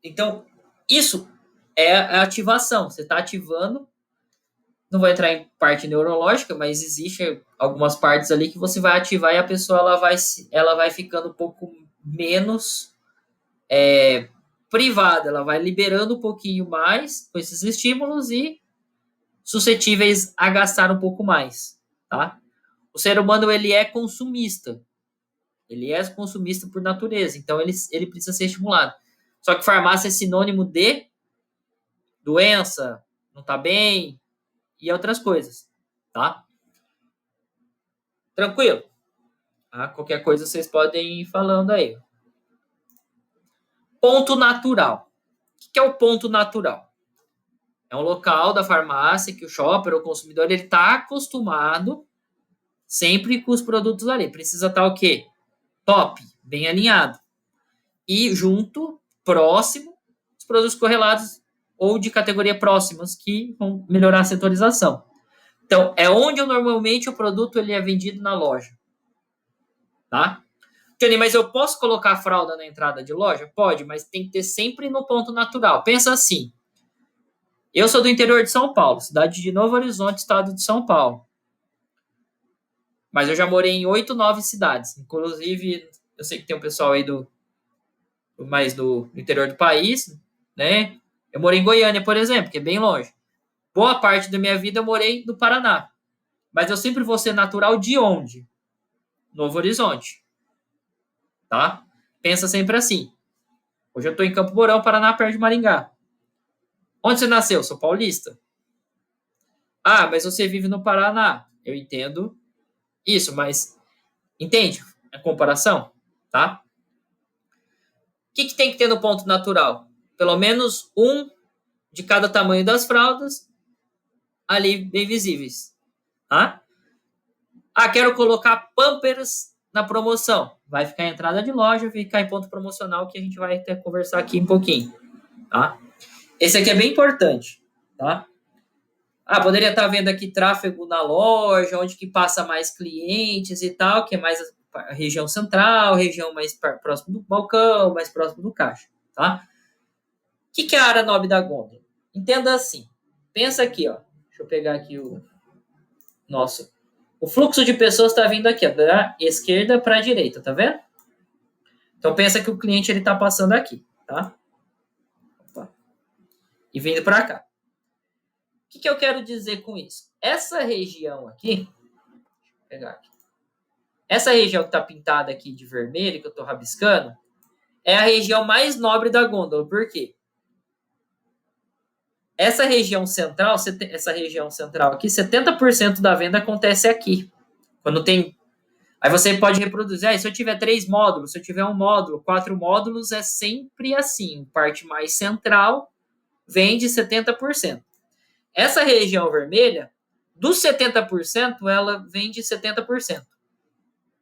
Então, isso é a ativação. Você está ativando. Não vou entrar em parte neurológica, mas existe algumas partes ali que você vai ativar e a pessoa ela vai ficando um pouco menos privada. Ela vai liberando um pouquinho mais com esses estímulos e suscetíveis a gastar um pouco mais, tá? O ser humano, ele é consumista. Ele é consumista por natureza, então ele precisa ser estimulado. Só que farmácia é sinônimo de doença, não tá bem e outras coisas, tá? Tranquilo? Tá? Qualquer coisa vocês podem ir falando aí. Ponto natural. O que é o ponto natural? É um local da farmácia que o shopper ou o consumidor ele está acostumado sempre com os produtos ali. Precisa estar o quê? Top, bem alinhado. E junto, próximo, os produtos correlatos ou de categoria próximas que vão melhorar a setorização. Então, é onde normalmente o produto ele é vendido na loja. Tá? Johnny, mas eu posso colocar fralda na entrada de loja? Pode, mas tem que ter sempre no ponto natural. Pensa assim, eu sou do interior de São Paulo, cidade de Novo Horizonte, estado de São Paulo. Mas eu já morei em 8, 9 cidades. Inclusive, eu sei que tem um pessoal aí mais do interior do país, né? Eu morei em Goiânia, por exemplo, que é bem longe. Boa parte da minha vida eu morei no Paraná. Mas eu sempre vou ser natural de onde? Novo Horizonte. Tá? Pensa sempre assim. Hoje eu estou em Campo Mourão, Paraná, perto de Maringá. Onde você nasceu? Sou paulista. Ah, mas você vive no Paraná. Eu entendo isso, mas entende a comparação? Tá? O que tem que ter no ponto natural? Pelo menos um de cada tamanho das fraldas ali bem visíveis. Tá? Ah, quero colocar Pampers na promoção. Vai ficar em entrada de loja, vai ficar em ponto promocional que a gente vai até conversar aqui um pouquinho. Tá? Esse aqui é bem importante. Tá? Ah, poderia estar vendo aqui tráfego na loja, onde que passa mais clientes e tal, que é mais a região central, região mais próximo do balcão, mais próximo do caixa, tá? O que é a área nobre da gôndola? Entenda assim. Pensa aqui, ó. Deixa eu pegar aqui o nosso. O fluxo de pessoas está vindo aqui, ó, da esquerda para a direita, tá vendo? Então pensa que o cliente ele está passando aqui, tá? Opa. E vindo para cá. O que eu quero dizer com isso? Essa região aqui, deixa eu pegar aqui. Essa região que está pintada aqui de vermelho, que eu estou rabiscando, é a região mais nobre da gôndola. Por quê? Essa região central aqui, 70% da venda acontece aqui. Quando tem. Aí você pode reproduzir. Se eu tiver 3 módulos, se eu tiver um módulo, 4 módulos, é sempre assim. Parte mais central vende 70%. Essa região vermelha, dos 70%, ela vende 70%.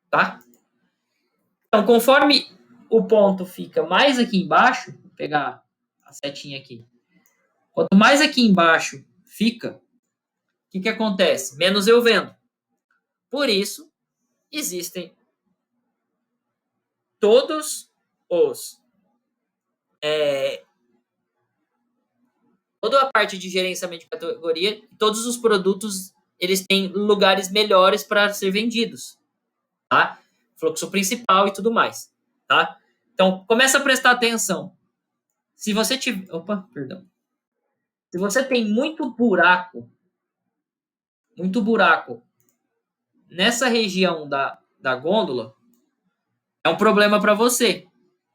Tá? Então, conforme o ponto fica mais aqui embaixo, vou pegar a setinha aqui. Quanto mais aqui embaixo fica, o que acontece? Menos eu vendo. Por isso, existem todos os... toda a parte de gerenciamento de categoria, todos os produtos, eles têm lugares melhores para ser vendidos. Tá? Fluxo principal e tudo mais. Tá? Então, começa a prestar atenção. Se você tiver... Opa, perdão. Se você tem muito buraco nessa região da gôndola, é um problema para você.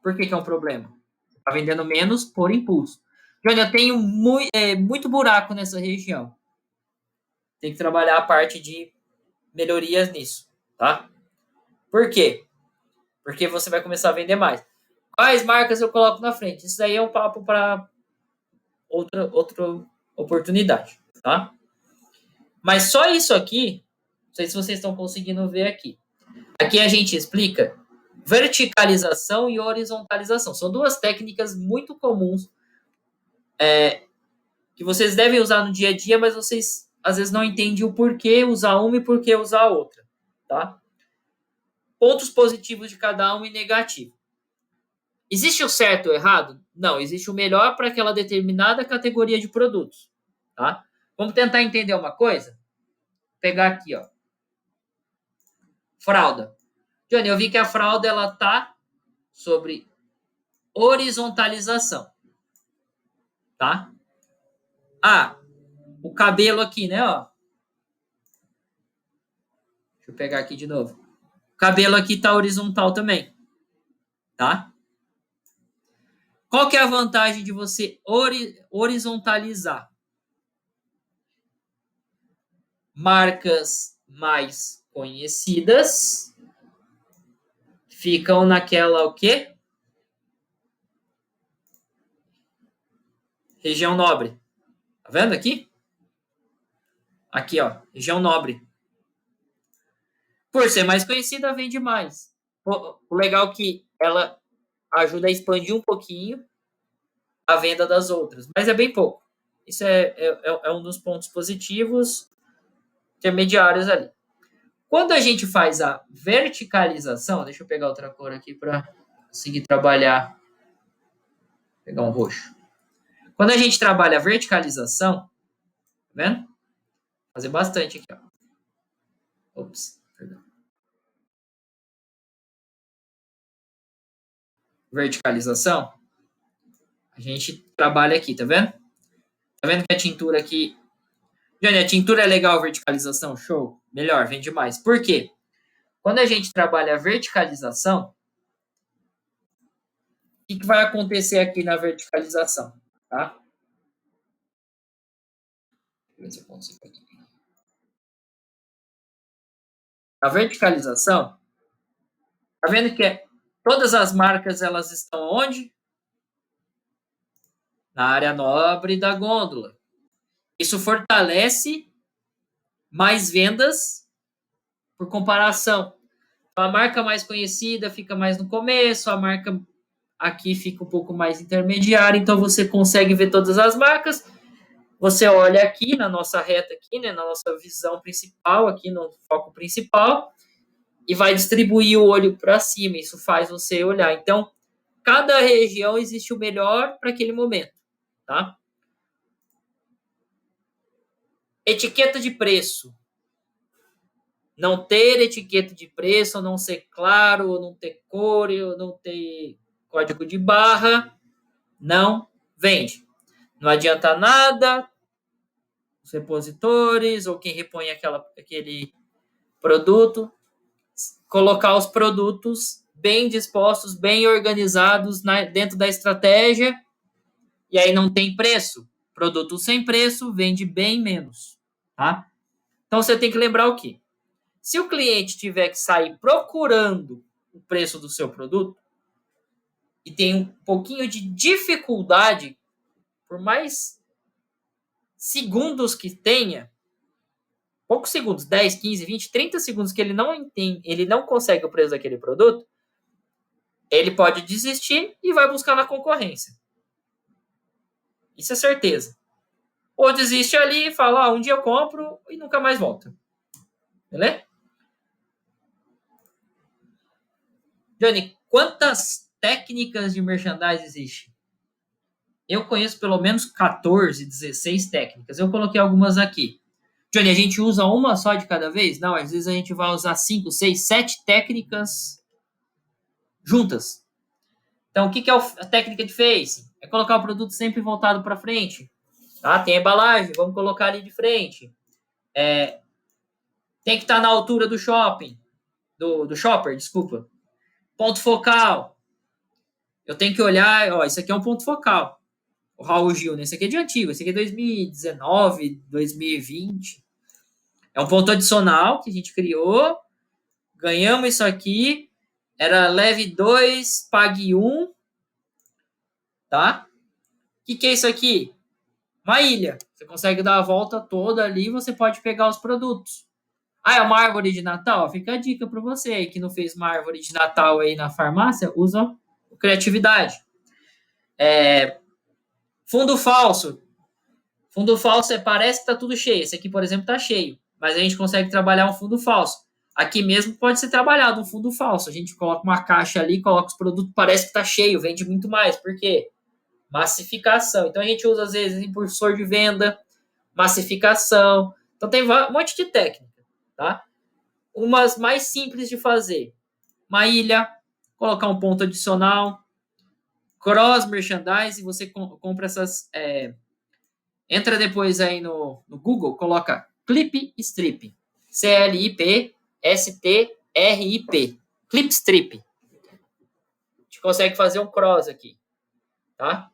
Por que é um problema? Você está vendendo menos por impulso. Johnny, eu tenho muito buraco nessa região. Tem que trabalhar a parte de melhorias nisso, tá? Por quê? Porque você vai começar a vender mais. Quais marcas eu coloco na frente? Isso aí é um papo para outra oportunidade, tá? Mas só isso aqui, não sei se vocês estão conseguindo ver aqui. Aqui a gente explica verticalização e horizontalização. São duas técnicas muito comuns que vocês devem usar no dia a dia, mas vocês às vezes não entendem o porquê usar uma e porquê usar a outra, tá? Pontos positivos de cada um e negativo. Existe o certo ou errado? Não, existe o melhor para aquela determinada categoria de produtos, tá? Vamos tentar entender uma coisa? Vou pegar aqui, ó. Fralda. Johnny, eu vi que a fralda ela tá sobre horizontalização, tá? Ah, o cabelo aqui, né, ó. Deixa eu pegar aqui de novo. O cabelo aqui tá horizontal também, tá? Qual que é a vantagem de você horizontalizar? Marcas mais conhecidas ficam naquela o quê? Região nobre. Tá vendo aqui? Aqui, ó, região nobre. Por ser mais conhecida, vende mais. O legal é que ela ajuda a expandir um pouquinho a venda das outras, mas é bem pouco. Isso é um dos pontos positivos intermediários ali. Quando a gente faz a verticalização, deixa eu pegar outra cor aqui para conseguir trabalhar. Vou pegar um roxo. Quando a gente trabalha a verticalização, tá vendo? Vou fazer bastante aqui, ó. Ops, perdão. Verticalização, a gente trabalha aqui, tá vendo? Tá vendo que a tintura aqui... Johnny, a tintura é legal, a verticalização? Show. Melhor, vende mais. Por quê? Quando a gente trabalha a verticalização, o que vai acontecer aqui na verticalização? Tá? Deixa eu ver se eu consigo aqui. A verticalização, tá vendo que todas as marcas elas estão onde? Na área nobre da gôndola. Isso fortalece mais vendas por comparação. A marca mais conhecida fica mais no começo, a marca aqui fica um pouco mais intermediária, então você consegue ver todas as marcas. Você olha aqui na nossa reta aqui, né, na nossa visão principal, aqui no foco principal, e vai distribuir o olho para cima. Isso faz você olhar. Então, cada região existe o melhor para aquele momento, tá? Etiqueta de preço. Não ter etiqueta de preço, ou não ser claro, ou não ter cor, ou não ter código de barra, não vende. Não adianta nada os repositores ou quem repõe aquele produto colocar os produtos bem dispostos, bem organizados dentro da estratégia, e aí não tem preço. Produto sem preço vende bem menos, tá? Então você tem que lembrar o quê? Se o cliente tiver que sair procurando o preço do seu produto e tem um pouquinho de dificuldade, por mais segundos que tenha, poucos segundos, 10, 15, 20, 30 segundos que ele não entende, ele não consegue o preço daquele produto, ele pode desistir e vai buscar na concorrência. Isso é certeza. Ou desiste ali e fala, um dia eu compro e nunca mais volta. Beleza? Johnny, quantas técnicas de merchandising existem? Eu conheço pelo menos 14, 16 técnicas. Eu coloquei algumas aqui. Johnny, a gente usa uma só de cada vez? Não, às vezes a gente vai usar 5, 6, 7 técnicas juntas. Então, o que é a técnica de face? É colocar o produto sempre voltado para frente. Tá? Tem a embalagem, vamos colocar ali de frente. Tem que estar na altura do shopping, do shopper, desculpa. Ponto focal. Eu tenho que olhar, ó, isso aqui é um ponto focal. O Raul Gil, né? Esse aqui é de antigo, esse aqui é 2019, 2020. É um ponto adicional que a gente criou. Ganhamos isso aqui. Era leve 2, pague 1. Tá? O que é isso aqui? Uma ilha. Você consegue dar a volta toda ali e você pode pegar os produtos. Ah, é uma árvore de Natal? Fica a dica para você aí que não fez uma árvore de Natal aí na farmácia, usa criatividade. Fundo falso. Fundo falso parece que tá tudo cheio. Esse aqui, por exemplo, tá cheio. Mas a gente consegue trabalhar um fundo falso. Aqui mesmo pode ser trabalhado um fundo falso. A gente coloca uma caixa ali, coloca os produtos, parece que tá cheio, vende muito mais. Por quê? Massificação. Então a gente usa, às vezes, impulsor de venda, massificação. Então tem um monte de técnica, tá? Umas mais simples de fazer. Uma ilha, colocar um ponto adicional, cross merchandising, você compra essas... entra depois aí no Google, coloca Clip Strip. CLIP STRIP. Clip Strip. A gente consegue fazer um cross aqui, tá?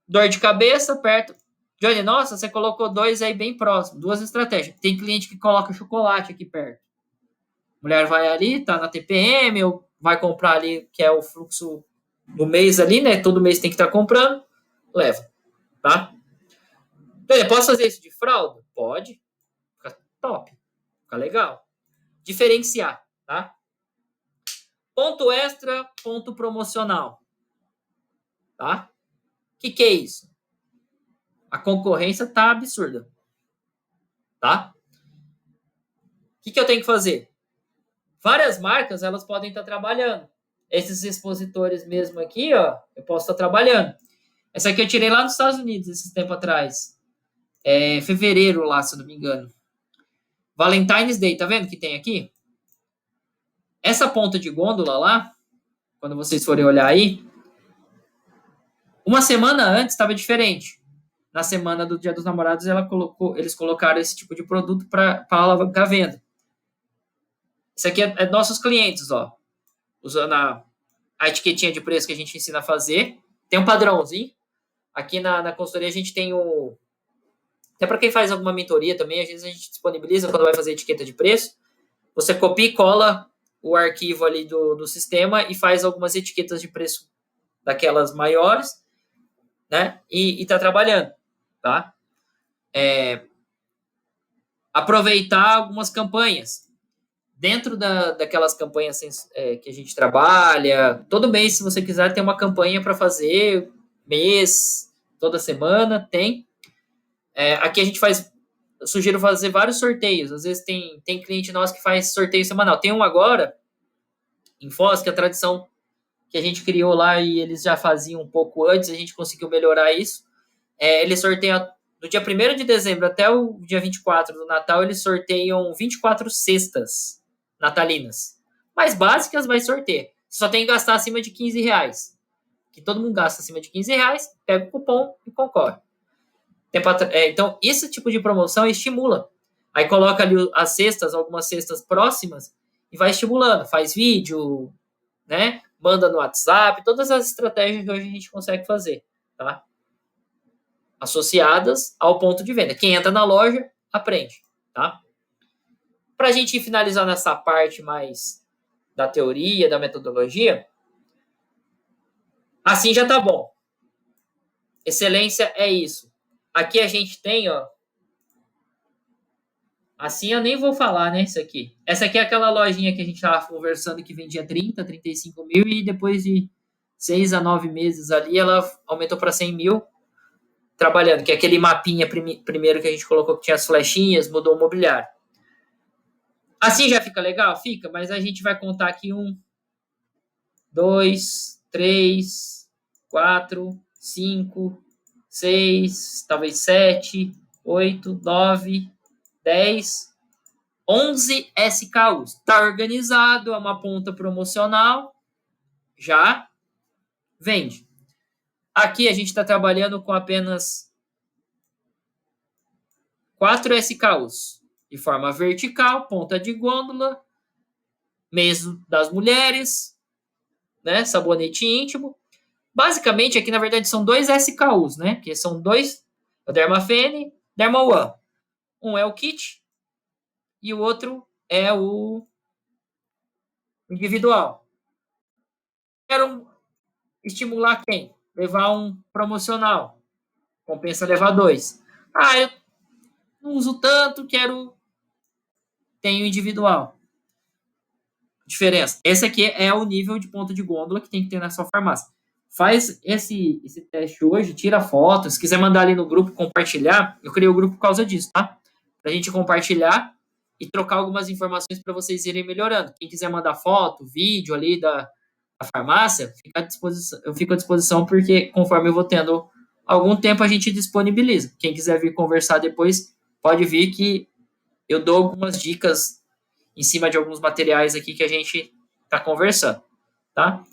Dor de cabeça, perto. Johnny, nossa, você colocou 2 aí bem próximo. 2 estratégias. Tem cliente que coloca chocolate aqui perto. Mulher vai ali, tá na TPM, ou vai comprar ali, que é o fluxo do mês ali, né? Todo mês tem que estar comprando, leva, tá? Então, posso fazer isso de fralda? Pode. Fica top. Fica legal. Diferenciar, tá? Ponto extra, ponto promocional. Tá? O que é isso? A concorrência tá absurda. Tá? O que eu tenho que fazer? Várias marcas, elas podem estar trabalhando. Esses expositores mesmo aqui, ó, eu posso estar trabalhando. Essa aqui eu tirei lá nos Estados Unidos, esses tempo atrás. Fevereiro lá, se eu não me engano. Valentine's Day, tá vendo que tem aqui? Essa ponta de gôndola lá, quando vocês forem olhar aí, uma semana antes estava diferente. Na semana do Dia dos Namorados, eles colocaram esse tipo de produto para alavancar a venda. Isso aqui é nossos clientes, ó. Usando a a etiquetinha de preço que a gente ensina a fazer. Tem um padrãozinho. Aqui na consultoria a gente tem o... Até para quem faz alguma mentoria também, às vezes a gente disponibiliza quando vai fazer etiqueta de preço. Você copia e cola o arquivo ali do sistema e faz algumas etiquetas de preço daquelas maiores, né? E tá trabalhando, tá? Aproveitar algumas campanhas. Dentro daquelas campanhas que a gente trabalha, todo mês, se você quiser, tem uma campanha para fazer, mês, toda semana, tem. Aqui a gente faz, eu sugiro fazer vários sorteios. Às vezes tem cliente nosso que faz sorteio semanal. Tem um agora, em Foz, que é a tradição que a gente criou lá e eles já faziam um pouco antes, a gente conseguiu melhorar isso. Eles sorteiam do dia 1º de dezembro até o dia 24 do Natal, eles sorteiam 24 cestas natalinas. Mais básicas, vai sorteio. Você só tem que gastar acima de R$ 15. Que todo mundo gasta acima de R$ 15, pega o cupom e concorre. Então, esse tipo de promoção estimula. Aí coloca ali as cestas, algumas cestas próximas, e vai estimulando. Faz vídeo, né? Manda no WhatsApp, todas as estratégias que hoje a gente consegue fazer, tá? Associadas ao ponto de venda. Quem entra na loja, aprende, tá? Para a gente finalizar nessa parte mais da teoria, da metodologia, assim já tá bom. Excelência é isso. Aqui a gente tem, ó, assim eu nem vou falar, né, isso aqui. Essa aqui é aquela lojinha que a gente estava conversando que vendia 30, 35 mil e depois de 6 a 9 meses ali, ela aumentou para 100 mil trabalhando, que é aquele mapinha primeiro que a gente colocou que tinha as flechinhas, mudou o mobiliário. Assim já fica legal? Fica, mas a gente vai contar aqui 1, 2, 3, 4, 5, 6, talvez 7, 8, 9, 10, 11 SKUs. Está organizado, é uma ponta promocional, já vende. Aqui a gente está trabalhando com apenas 4 SKUs, de forma vertical, ponta de gôndola, mês das mulheres, né, sabonete íntimo. Basicamente, aqui na verdade são 2 SKUs, né, que são 2, o Dermafene, Derma One. Um é o kit e o outro é o individual. Quero estimular quem? Levar um promocional. Compensa levar 2. Eu não uso tanto, tenho individual. Diferença. Esse aqui é o nível de ponto de gôndola que tem que ter na sua farmácia. Faz esse teste hoje, tira foto. Se quiser mandar ali no grupo, compartilhar. Eu criei o grupo por causa disso, tá? Pra gente compartilhar e trocar algumas informações para vocês irem melhorando. Quem quiser mandar foto, vídeo ali da farmácia, eu fico à disposição porque conforme eu vou tendo algum tempo a gente disponibiliza. Quem quiser vir conversar depois, pode vir que eu dou algumas dicas em cima de alguns materiais aqui que a gente está conversando, tá?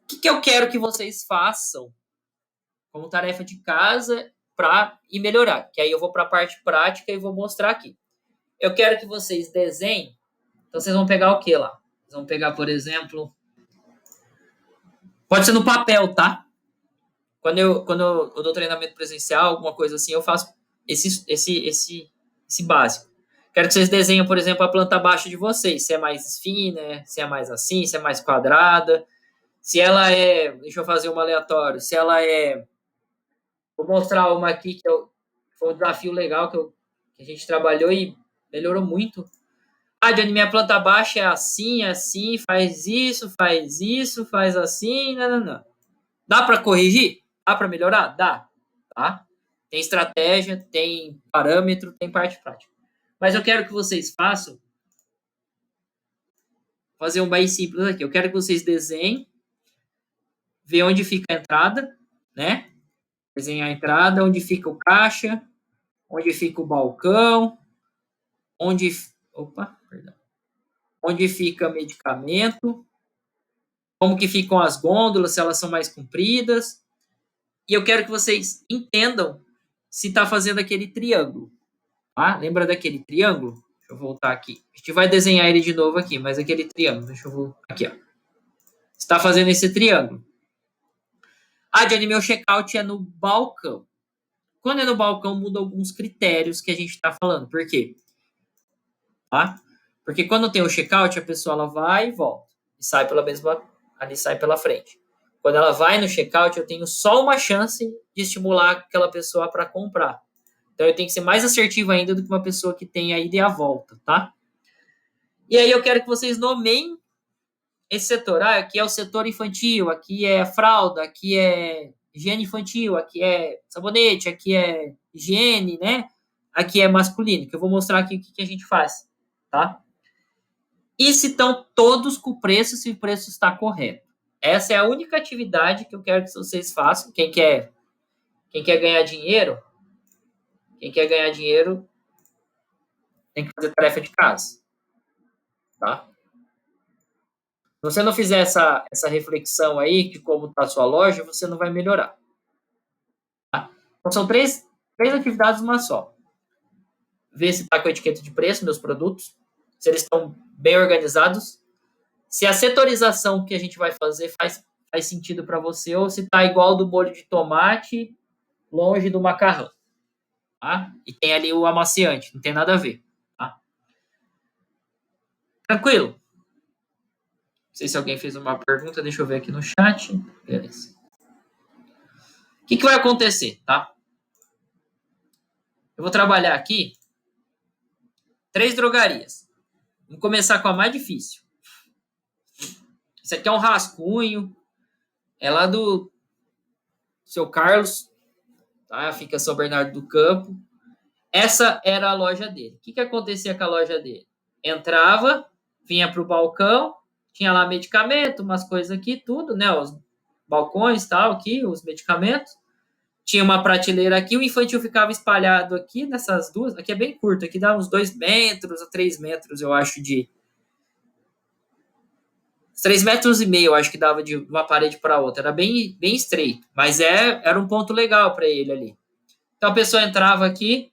O que eu quero que vocês façam como tarefa de casa para ir melhorar? Que aí eu vou para a parte prática e vou mostrar aqui. Eu quero que vocês desenhem. Então, vocês vão pegar o que lá? Vocês vão pegar, por exemplo... Pode ser no papel, tá? Quando eu dou treinamento presencial, alguma coisa assim, eu faço esse básico. Quero que vocês desenhem, por exemplo, a planta baixa de vocês. Se é mais fina, se é mais assim, se é mais quadrada. Se ela é... Deixa eu fazer um aleatório. Se ela é... Vou mostrar uma aqui que foi um desafio legal que a gente trabalhou e melhorou muito. Johnny, minha planta baixa é assim, faz isso, faz assim, não. Dá para corrigir? Dá para melhorar? Dá. Tá? Tem estratégia, tem parâmetro, tem parte prática. Mas eu quero que vocês fazer um bem simples aqui. Eu quero que vocês desenhem, ver onde fica a entrada, né? Desenhar a entrada, onde fica o caixa, onde fica o balcão, onde fica medicamento, como que ficam as gôndolas, se elas são mais compridas. E eu quero que vocês entendam se está fazendo aquele triângulo. Tá? Lembra daquele triângulo? Deixa eu voltar aqui. A gente vai desenhar ele de novo aqui, mas aquele triângulo. Deixa eu voltar aqui, ó. está fazendo esse triângulo. Ah, Johnny, meu checkout é no balcão. Quando é no balcão, muda alguns critérios que a gente está falando. Por quê? Tá? Porque quando tem o checkout, a pessoa ela vai e volta. E sai pela mesma... Ali sai pela frente. Quando ela vai no checkout, eu tenho só uma chance de estimular aquela pessoa para comprar. Então, eu tenho que ser mais assertivo ainda do que uma pessoa que tem a ida e a volta, tá? E aí, eu quero que vocês nomeiem esse setor. Ah, aqui é o setor infantil, aqui é fralda, aqui é higiene infantil, aqui é sabonete, aqui é higiene, né? Aqui é masculino, que eu vou mostrar aqui o que a gente faz, tá? E se estão todos com o preço, se o preço está correto. Essa é a única atividade que eu quero que vocês façam. Quem quer ganhar dinheiro, tem que fazer tarefa de casa, tá? Se você não fizer essa reflexão aí de como está a sua loja, você não vai melhorar. Tá? Então, são três atividades uma só. Ver se está com a etiqueta de preço, meus produtos, se eles estão bem organizados, se a setorização que a gente vai fazer faz sentido para você, ou se está igual do molho de tomate, longe do macarrão. Tá? E tem ali o amaciante, não tem nada a ver. Tá? Tranquilo? Não sei se alguém fez uma pergunta, deixa eu ver aqui no chat. Beleza. O que vai acontecer, tá? Eu vou trabalhar aqui 3 drogarias. Vamos começar com a mais difícil. Esse aqui é um rascunho. É lá do seu Carlos. Tá? Fica São Bernardo do Campo. Essa era a loja dele. O que acontecia com a loja dele? Entrava, vinha para o balcão, tinha lá medicamento, umas coisas aqui, tudo, né? Os balcões, tal, aqui, os medicamentos. Tinha uma prateleira aqui, o infantil ficava espalhado aqui nessas duas. Aqui é bem curto, aqui dá uns 2 metros a 3 metros, eu acho, de... 3 metros e meio, eu acho que dava de uma parede para outra. Era bem estreito, mas era um ponto legal para ele ali. Então a pessoa entrava aqui,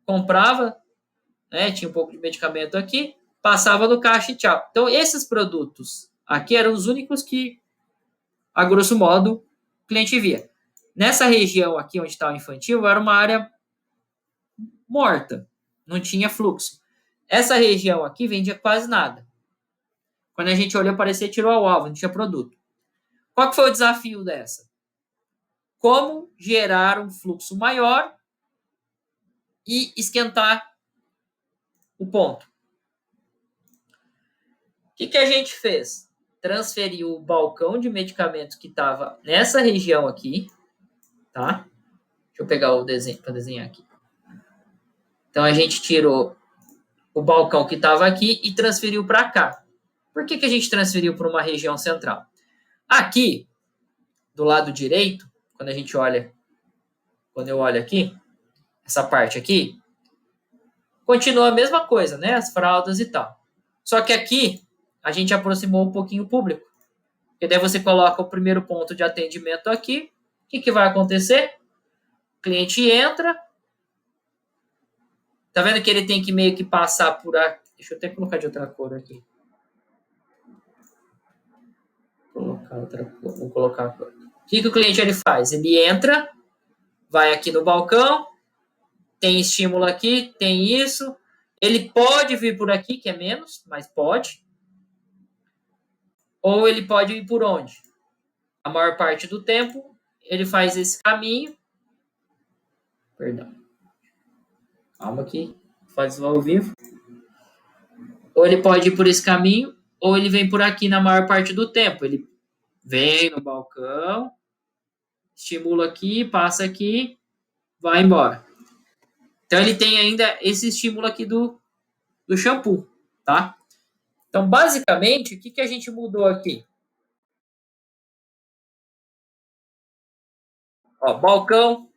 comprava, né? Tinha um pouco de medicamento aqui, passava no caixa e tchau. Então esses produtos aqui eram os únicos que, a grosso modo, o cliente via. Nessa região aqui onde está o infantil, era uma área morta, não tinha fluxo. Essa região aqui vendia quase nada. Quando a gente olhou, parecia tirou ao alvo, não tinha produto. Qual que foi o desafio dessa? Como gerar um fluxo maior e esquentar o ponto. O que a gente fez? Transferiu o balcão de medicamentos que estava nessa região aqui, tá? Deixa eu pegar o desenho para desenhar aqui. Então, a gente tirou o balcão que estava aqui e transferiu para cá. Por que a gente transferiu para uma região central? Aqui, do lado direito, quando eu olho aqui, essa parte aqui, continua a mesma coisa, né? As fraldas e tal. Só que aqui, a gente aproximou um pouquinho o público. E daí você coloca o primeiro ponto de atendimento aqui. O que vai acontecer? O cliente entra. Tá vendo que ele tem que meio que passar por aqui? Deixa eu até colocar de outra cor aqui. Vou colocar a cor. O que o cliente ele faz? Ele entra, vai aqui no balcão, tem estímulo aqui, tem isso. Ele pode vir por aqui, que é menos, mas pode. Ou ele pode ir por onde? A maior parte do tempo, ele faz esse caminho. Perdão. Calma aqui. Faz ao vivo. Ou ele pode ir por esse caminho, ou ele vem por aqui na maior parte do tempo. Ele vem no balcão, estimula aqui, passa aqui, vai embora. Então, ele tem ainda esse estímulo aqui do shampoo, tá? Então, basicamente, o que a gente mudou aqui? Ó, balcão,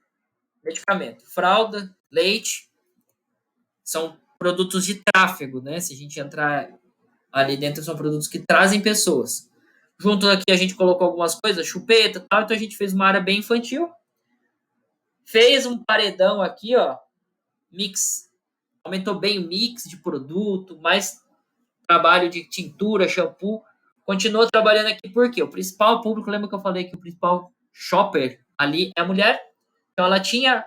medicamento, fralda, leite, são produtos de tráfego, né? Se a gente entrar ali dentro, são produtos que trazem pessoas. Junto aqui a gente colocou algumas coisas, chupeta e tal, então a gente fez uma área bem infantil. Fez um paredão aqui, ó, mix. Aumentou bem o mix de produto, mais trabalho de tintura, shampoo. continua trabalhando aqui por quê? O principal público, lembra que eu falei que o principal shopper ali é a mulher? Então ela tinha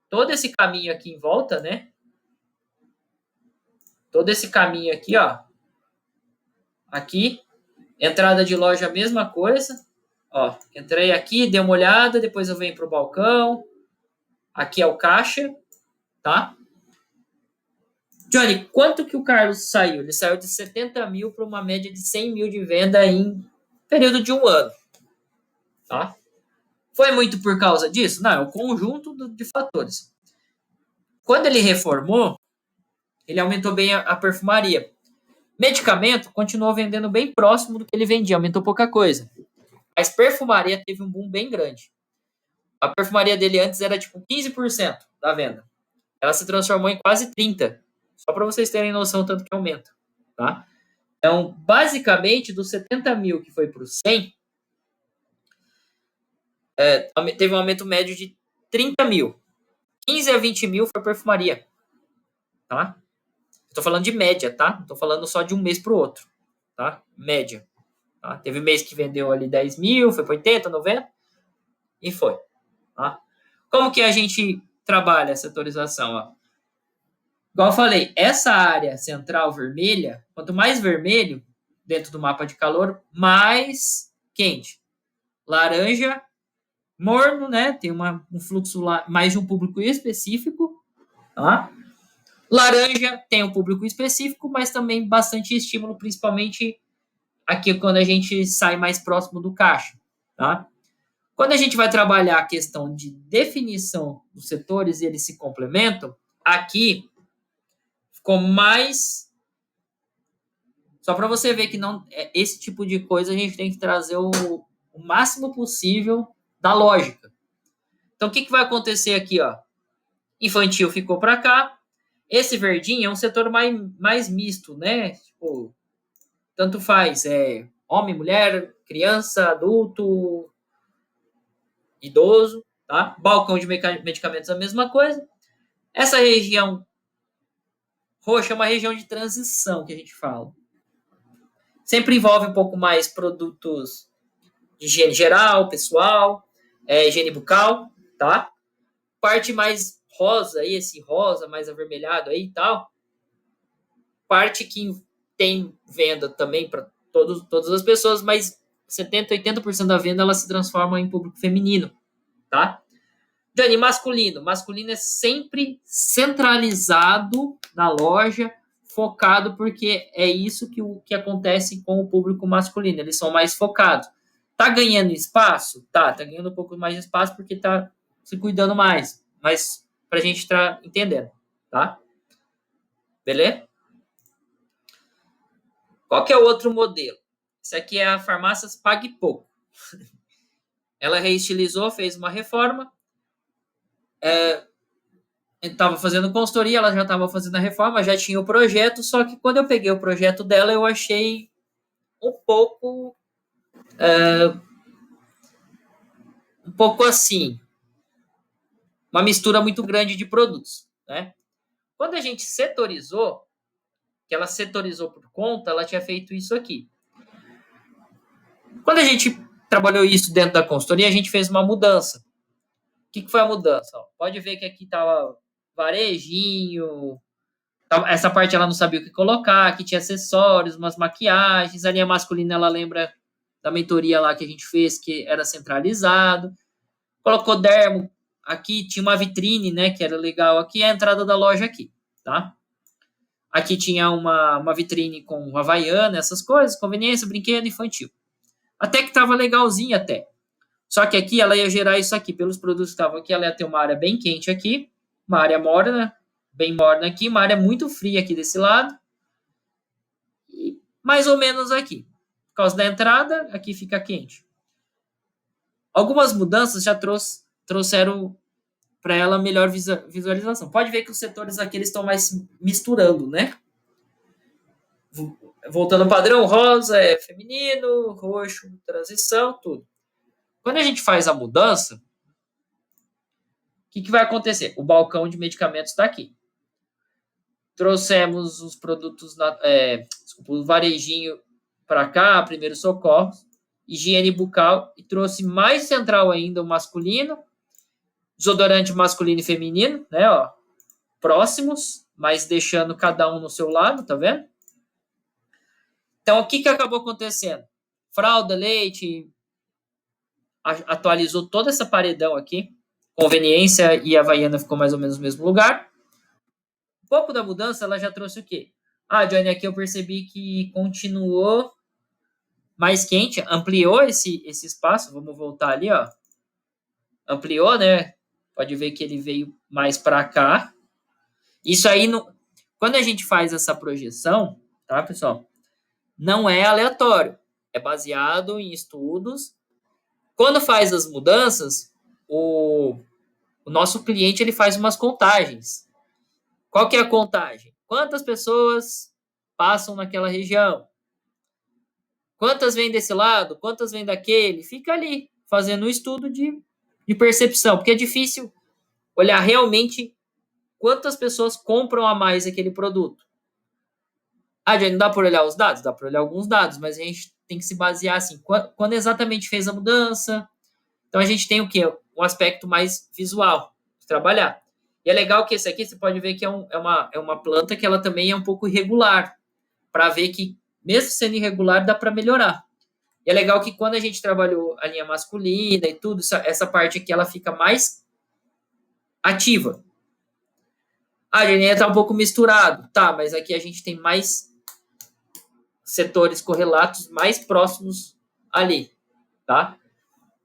todo esse caminho aqui em volta, né? Todo esse caminho aqui, ó. Aqui, entrada de loja, a mesma coisa. Ó, entrei aqui, dei uma olhada, depois eu venho pro balcão. Aqui é o caixa, tá? Johnny, quanto que o Carlos saiu? Ele saiu de 70 mil para uma média de 100 mil de venda em período de um ano, tá? Foi muito por causa disso? Não, é o conjunto de fatores. Quando ele reformou, ele aumentou bem a perfumaria. Medicamento continuou vendendo bem próximo do que ele vendia, aumentou pouca coisa. Mas perfumaria teve um boom bem grande. A perfumaria dele antes era tipo 15% da venda. Ela se transformou em quase 30%. Só para vocês terem noção tanto que aumenta, tá? Então, basicamente, dos 70 mil que foi para os 100, teve um aumento médio de 30 mil. 15 a 20 mil foi perfumaria, tá? Estou falando de média, tá? Não estou falando só de um mês para o outro, tá? Média. Tá? Teve mês que vendeu ali 10 mil, foi para 80, 90 e foi. Tá? Como que a gente trabalha essa setorização? Ó? Igual eu falei, essa área central vermelha, quanto mais vermelho dentro do mapa de calor, mais quente. Laranja, morno, né? Tem um fluxo mais de um público específico. Tá? Laranja tem um público específico, mas também bastante estímulo, principalmente aqui quando a gente sai mais próximo do caixa. Tá? Quando a gente vai trabalhar a questão de definição dos setores e eles se complementam, aqui ficou mais. Só para você ver que não esse tipo de coisa a gente tem que trazer o máximo possível da lógica. Então, o que vai acontecer aqui? Ó? Infantil ficou para cá. Esse verdinho é um setor mais misto, né? Tipo, tanto faz, homem, mulher, criança, adulto, idoso, tá? Balcão de medicamentos a mesma coisa. Essa região roxa é uma região de transição que a gente fala. Sempre envolve um pouco mais produtos de higiene geral, pessoal, higiene bucal, tá? Parte mais rosa aí, esse rosa mais avermelhado aí e tal. Parte que tem venda também para todas as pessoas, mas 70, 80% da venda ela se transforma em público feminino, tá? Dani, masculino. Masculino é sempre centralizado na loja, focado, porque é isso que acontece com o público masculino. Eles são mais focados. Tá ganhando espaço? Tá ganhando um pouco mais de espaço porque tá se cuidando mais. Mas pra gente estar entendendo, tá? Beleza? Qual que é o outro modelo? Esse aqui é a Farmácias Pague Pouco. Ela reestilizou, fez uma reforma. Estava fazendo consultoria, ela já estava fazendo a reforma, já tinha o projeto, só que quando eu peguei o projeto dela, eu achei um pouco assim, uma mistura muito grande de produtos, né? Quando a gente setorizou, que ela setorizou por conta, ela tinha feito isso aqui. Quando a gente trabalhou isso dentro da consultoria, a gente fez uma mudança. O que foi a mudança? Ó, pode ver que aqui estava varejinho, essa parte ela não sabia o que colocar, que tinha acessórios, umas maquiagens, a linha masculina ela lembra da mentoria lá que a gente fez, que era centralizado, colocou dermo, aqui tinha uma vitrine, né, que era legal, aqui é a entrada da loja aqui, tá? Aqui tinha uma vitrine com Havaiana, essas coisas, conveniência, brinquedo infantil. Até que tava legalzinho até. Só que aqui ela ia gerar isso aqui, pelos produtos que estavam aqui, ela ia ter uma área bem quente aqui, uma área morna, bem morna aqui, uma área muito fria aqui desse lado, e mais ou menos aqui. Por causa da entrada, aqui fica quente. Algumas mudanças já trouxeram para ela melhor visualização. Pode ver que os setores aqui eles estão mais misturando, né? Voltando ao padrão, rosa é feminino, roxo, transição, tudo. Quando a gente faz a mudança, o que vai acontecer? O balcão de medicamentos está aqui. Trouxemos os produtos, desculpa, o varejinho para cá, primeiro socorros, higiene bucal, e trouxe mais central ainda o masculino, desodorante masculino e feminino, né, ó, próximos, mas deixando cada um no seu lado, tá vendo? Então, o que que acabou acontecendo? Fralda, leite, atualizou toda essa paredão aqui, conveniência e a Havaiana ficou mais ou menos no mesmo lugar. Um pouco da mudança, ela já trouxe o quê? Ah, Johnny, aqui eu percebi que continuou mais quente, ampliou esse espaço, vamos voltar ali, ó. Ampliou, né? Pode ver que ele veio mais para cá. Isso aí, quando a gente faz essa projeção, tá, pessoal? Não é aleatório, é baseado em estudos. Quando faz as mudanças, o nosso cliente ele faz umas contagens. Qual que é a contagem? Quantas pessoas passam naquela região? Quantas vêm desse lado? Quantas vêm daquele? Fica ali, fazendo um estudo de percepção, porque é difícil olhar realmente quantas pessoas compram a mais aquele produto. Ah, já não dá para olhar os dados? Dá para olhar alguns dados, mas a gente tem que se basear assim, quando exatamente fez a mudança. Então a gente tem o quê? Um aspecto mais visual de trabalhar. E é legal que esse aqui você pode ver que é uma planta que ela também é um pouco irregular, para ver que, mesmo sendo irregular, dá para melhorar. E é legal que quando a gente trabalhou a linha masculina e tudo, essa parte aqui ela fica mais ativa. A linha está um pouco misturado, tá, mas aqui a gente tem mais setores correlatos mais próximos ali, tá?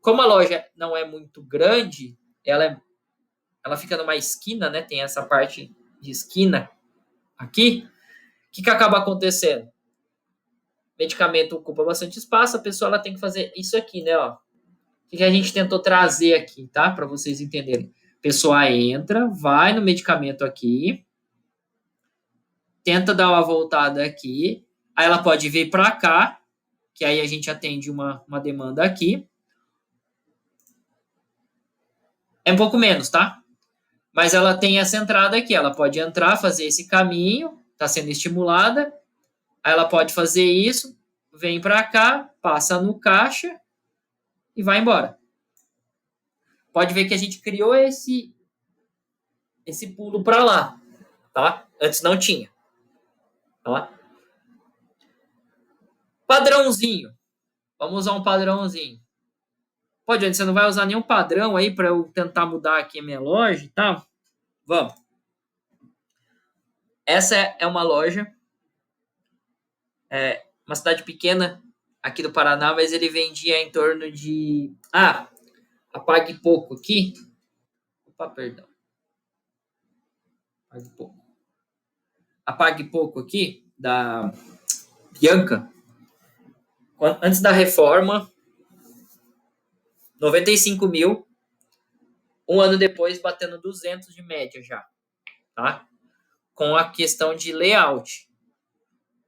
Como a loja não é muito grande, ela fica numa esquina, né? Tem essa parte de esquina aqui. O que acaba acontecendo? O medicamento ocupa bastante espaço, a pessoa ela tem que fazer isso aqui, né? Ó. O que a gente tentou trazer aqui, tá? Para vocês entenderem. A pessoa entra, vai no medicamento aqui, tenta dar uma voltada aqui, aí ela pode vir para cá, que aí a gente atende uma demanda aqui. É um pouco menos, tá? Mas ela tem essa entrada aqui, ela pode entrar, fazer esse caminho, está sendo estimulada, aí ela pode fazer isso, vem para cá, passa no caixa e vai embora. Pode ver que a gente criou esse pulo para lá, tá? Antes não tinha, tá? Padrãozinho. Vamos usar um padrãozinho. Pode, você não vai usar nenhum padrão aí para eu tentar mudar aqui a minha loja e tal? Vamos. Essa é uma loja, uma cidade pequena aqui do Paraná, mas ele vendia em torno de... apague pouco aqui. Opa, perdão. Apague pouco. Apague pouco aqui, da Bianca. Antes da reforma, 95 mil. Um ano depois, batendo 200 de média já. Tá? Com a questão de layout.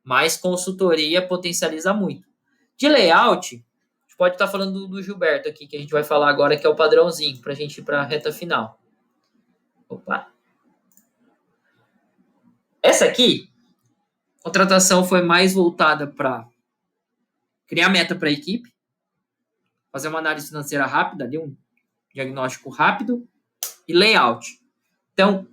Mas consultoria potencializa muito. De layout, a gente pode estar falando do Gilberto aqui, que a gente vai falar agora, que é o padrãozinho, para a gente ir para a reta final. Opa! Essa aqui, a contratação foi mais voltada para criar meta para a equipe, fazer uma análise financeira rápida, ali, um diagnóstico rápido e layout. Então,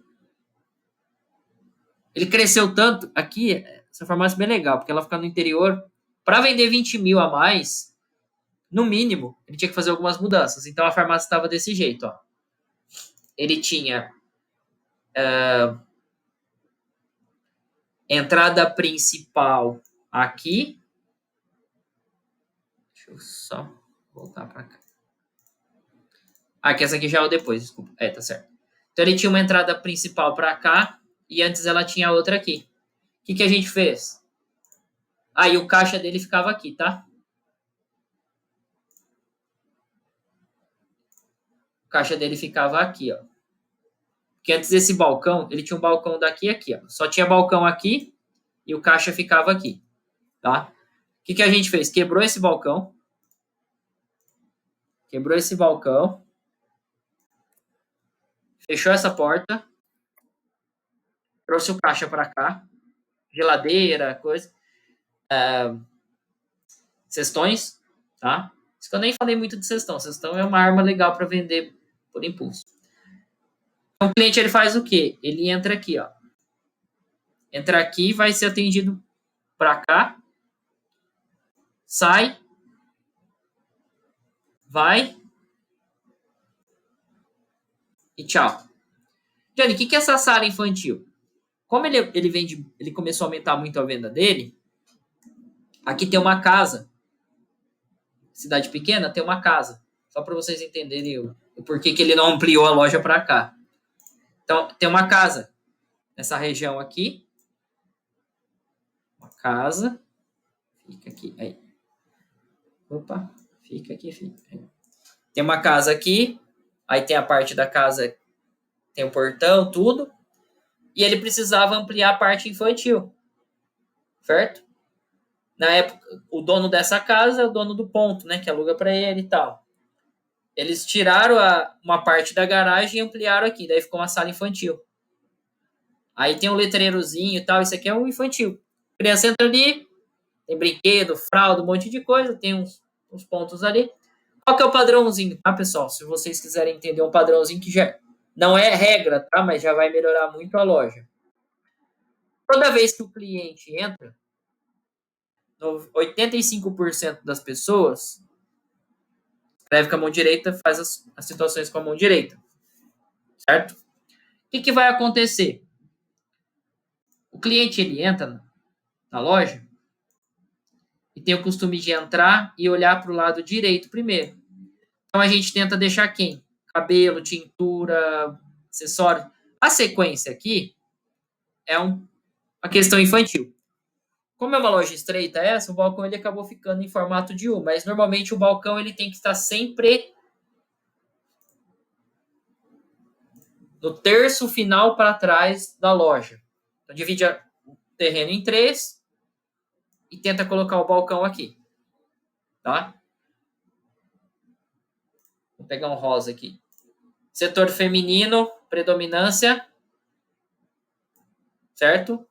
ele cresceu tanto. Aqui, essa farmácia é bem legal, porque ela fica no interior. Para vender 20 mil a mais, no mínimo, ele tinha que fazer algumas mudanças. Então, a farmácia estava desse jeito. Ó. Ele tinha entrada principal aqui. Deixa eu só voltar para cá. Que essa aqui já é o depois, desculpa. Tá certo. Então, ele tinha uma entrada principal para cá e antes ela tinha outra aqui. O que a gente fez? E o caixa dele ficava aqui, tá? O caixa dele ficava aqui, ó. Porque antes desse balcão, ele tinha um balcão daqui e aqui, ó. Só tinha balcão aqui e o caixa ficava aqui, tá? O que a gente fez? Quebrou esse balcão. Fechou essa porta. Trouxe o caixa para cá. Geladeira, coisa. cestões, tá? Isso que eu nem falei muito de cestão. Cestão é uma arma legal para vender por impulso. Então, o cliente ele faz o quê? Ele entra aqui, ó. Entra aqui, vai ser atendido para cá, sai, vai e tchau. Johnny, o que é essa sala infantil? Como ele começou a aumentar muito a venda dele, aqui tem uma casa. Cidade pequena tem uma casa. Só para vocês entenderem o porquê que ele não ampliou a loja para cá. Então, tem uma casa nessa região aqui. Uma casa. Fica aqui. Aí. Opa, fica aqui, fica. Aí. Tem uma casa aqui. Aí tem a parte da casa, tem o portão, tudo. E ele precisava ampliar a parte infantil. Certo? Na época, o dono dessa casa é o dono do ponto, né? Que aluga para ele e tal. Eles tiraram uma parte da garagem e ampliaram aqui. Daí ficou uma sala infantil. Aí tem um letreirozinho e tal. Isso aqui é um infantil. A criança entra ali, tem brinquedo, fralda, um monte de coisa. Tem uns pontos ali. Qual que é o padrãozinho, tá, pessoal? Se vocês quiserem entender um padrãozinho que já não é regra, tá? Mas já vai melhorar muito a loja. Toda vez que o cliente entra, 85% das pessoas escreve com a mão direita, faz as situações com a mão direita. Certo? O que vai acontecer? O cliente ele entra na loja e tem o costume de entrar e olhar para o lado direito primeiro. Então a gente tenta deixar quem? Cabelo, tintura, acessório. A sequência aqui é uma questão infantil. Como é uma loja estreita essa, o balcão ele acabou ficando em formato de U, mas normalmente o balcão ele tem que estar sempre no terço final para trás da loja. Então divide o terreno em 3 e tenta colocar o balcão aqui. Tá? Vou pegar um rosa aqui. Setor feminino, predominância. Certo?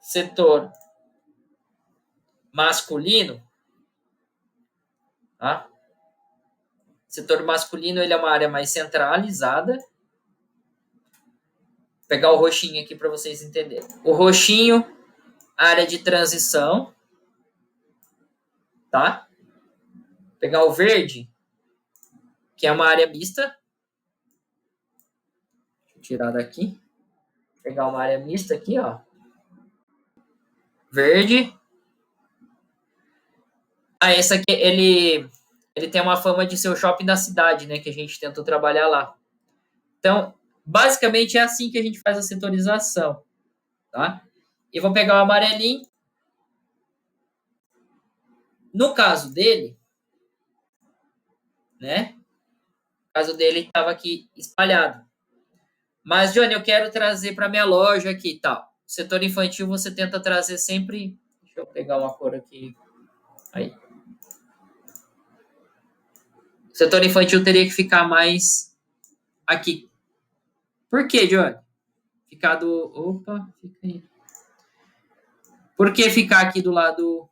Setor masculino. Tá? Setor masculino ele é uma área mais centralizada. Vou pegar o roxinho aqui para vocês entenderem. O roxinho, área de transição. Tá? Vou pegar o verde, que é uma área mista. Deixa eu tirar daqui. Vou pegar uma área mista aqui, ó. Verde. Esse aqui, ele tem uma fama de ser o shopping da cidade, né? Que a gente tentou trabalhar lá. Então, basicamente é assim que a gente faz a setorização, tá? E vou pegar o amarelinho. No caso dele, né? No caso dele estava aqui espalhado. Mas, Johnny, eu quero trazer para minha loja aqui e tal. O setor infantil você tenta trazer sempre. Deixa eu pegar uma cor aqui. Aí. O setor infantil teria que ficar mais aqui. Por quê, Johnny? Ficar do. Opa, fica aí. Por que ficar aqui do lado.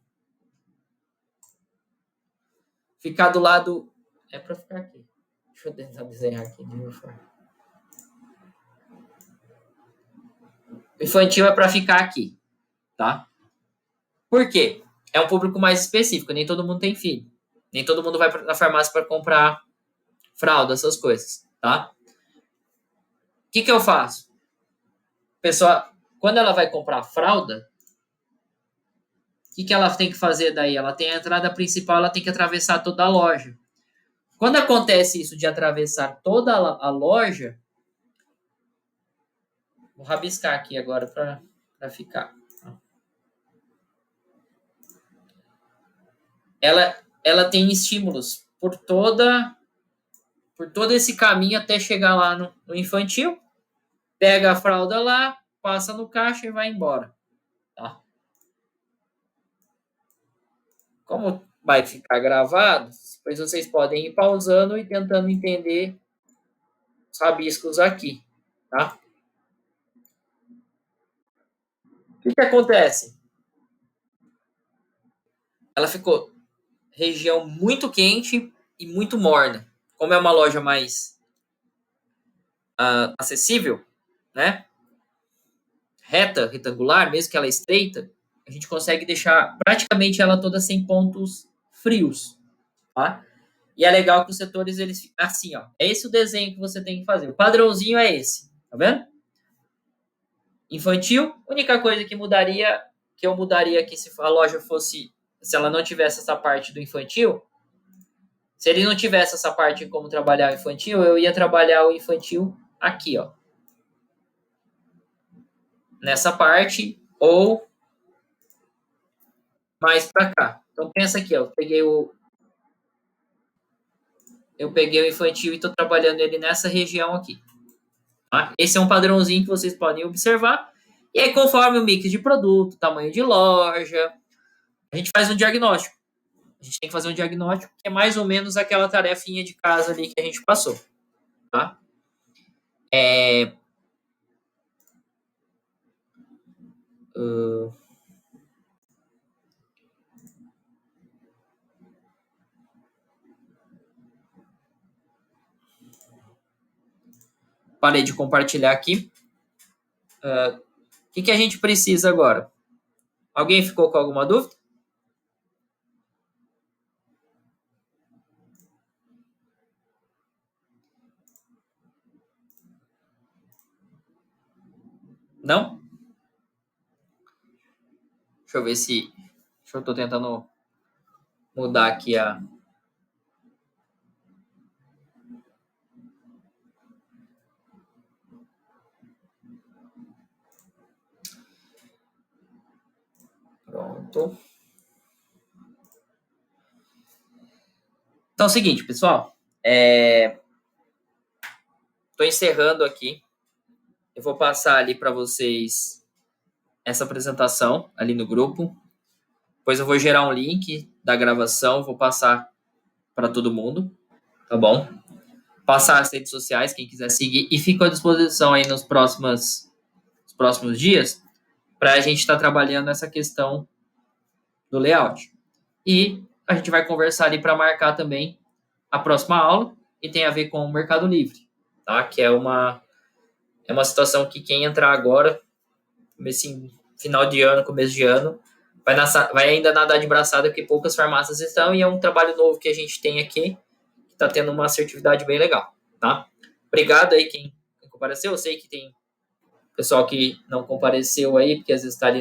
Ficar do lado. É para ficar aqui. Deixa eu tentar desenhar aqui de uma forma. O infantil é para ficar aqui, tá? Por quê? É um público mais específico, nem todo mundo tem filho. Nem todo mundo vai na farmácia para comprar fralda, essas coisas, tá? O que eu faço? Pessoa, quando ela vai comprar fralda, o que ela tem que fazer daí? Ela tem a entrada principal, ela tem que atravessar toda a loja. Quando acontece isso de atravessar toda a loja, vou rabiscar aqui agora para ficar. Ela tem estímulos por todo esse caminho até chegar lá no infantil, pega a fralda lá, passa no caixa e vai embora. Tá? Como vai ficar gravado, depois vocês podem ir pausando e tentando entender os rabiscos aqui. Tá? O que acontece? ela ficou região muito quente e muito morna. Como é uma loja mais acessível, né? Reta, retangular, mesmo que ela é estreita, a gente consegue deixar praticamente ela toda sem pontos frios, tá? E é legal que os setores, eles assim, ó. É esse o desenho que você tem que fazer. O padrãozinho é esse, tá vendo? Infantil, única coisa que eu mudaria aqui se a loja fosse, se ela não tivesse essa parte do infantil, se ele não tivesse essa parte em como trabalhar o infantil, eu ia trabalhar o infantil aqui, ó. Nessa parte, ou mais para cá. Então pensa aqui, ó, eu peguei o infantil e estou trabalhando ele nessa região aqui. Tá? Esse é um padrãozinho que vocês podem observar. E aí, conforme o mix de produto, tamanho de loja, a gente faz um diagnóstico. A gente tem que fazer um diagnóstico que é mais ou menos aquela tarefinha de casa ali que a gente passou. Tá? Parei de compartilhar aqui. O que a gente precisa agora? Alguém ficou com alguma dúvida? Não? Deixa eu ver se. Deixa eu tô tentando mudar aqui a. Pronto. Então é o seguinte, pessoal. Estou encerrando aqui. Eu vou passar ali para vocês essa apresentação ali no grupo. Depois eu vou gerar um link da gravação, vou passar para todo mundo, tá bom? Passar as redes sociais, quem quiser seguir, e fico à disposição aí nos próximos dias para a gente estar trabalhando essa questão do layout. E a gente vai conversar ali para marcar também a próxima aula, e tem a ver com o Mercado Livre, tá? Que é uma situação que quem entrar agora, final de ano, começo de ano, vai ainda nadar de braçada, porque poucas farmácias estão, e é um trabalho novo que a gente tem aqui, que está tendo uma assertividade bem legal, tá? Obrigado aí quem compareceu. Eu sei que tem pessoal que não compareceu aí, porque às vezes está ali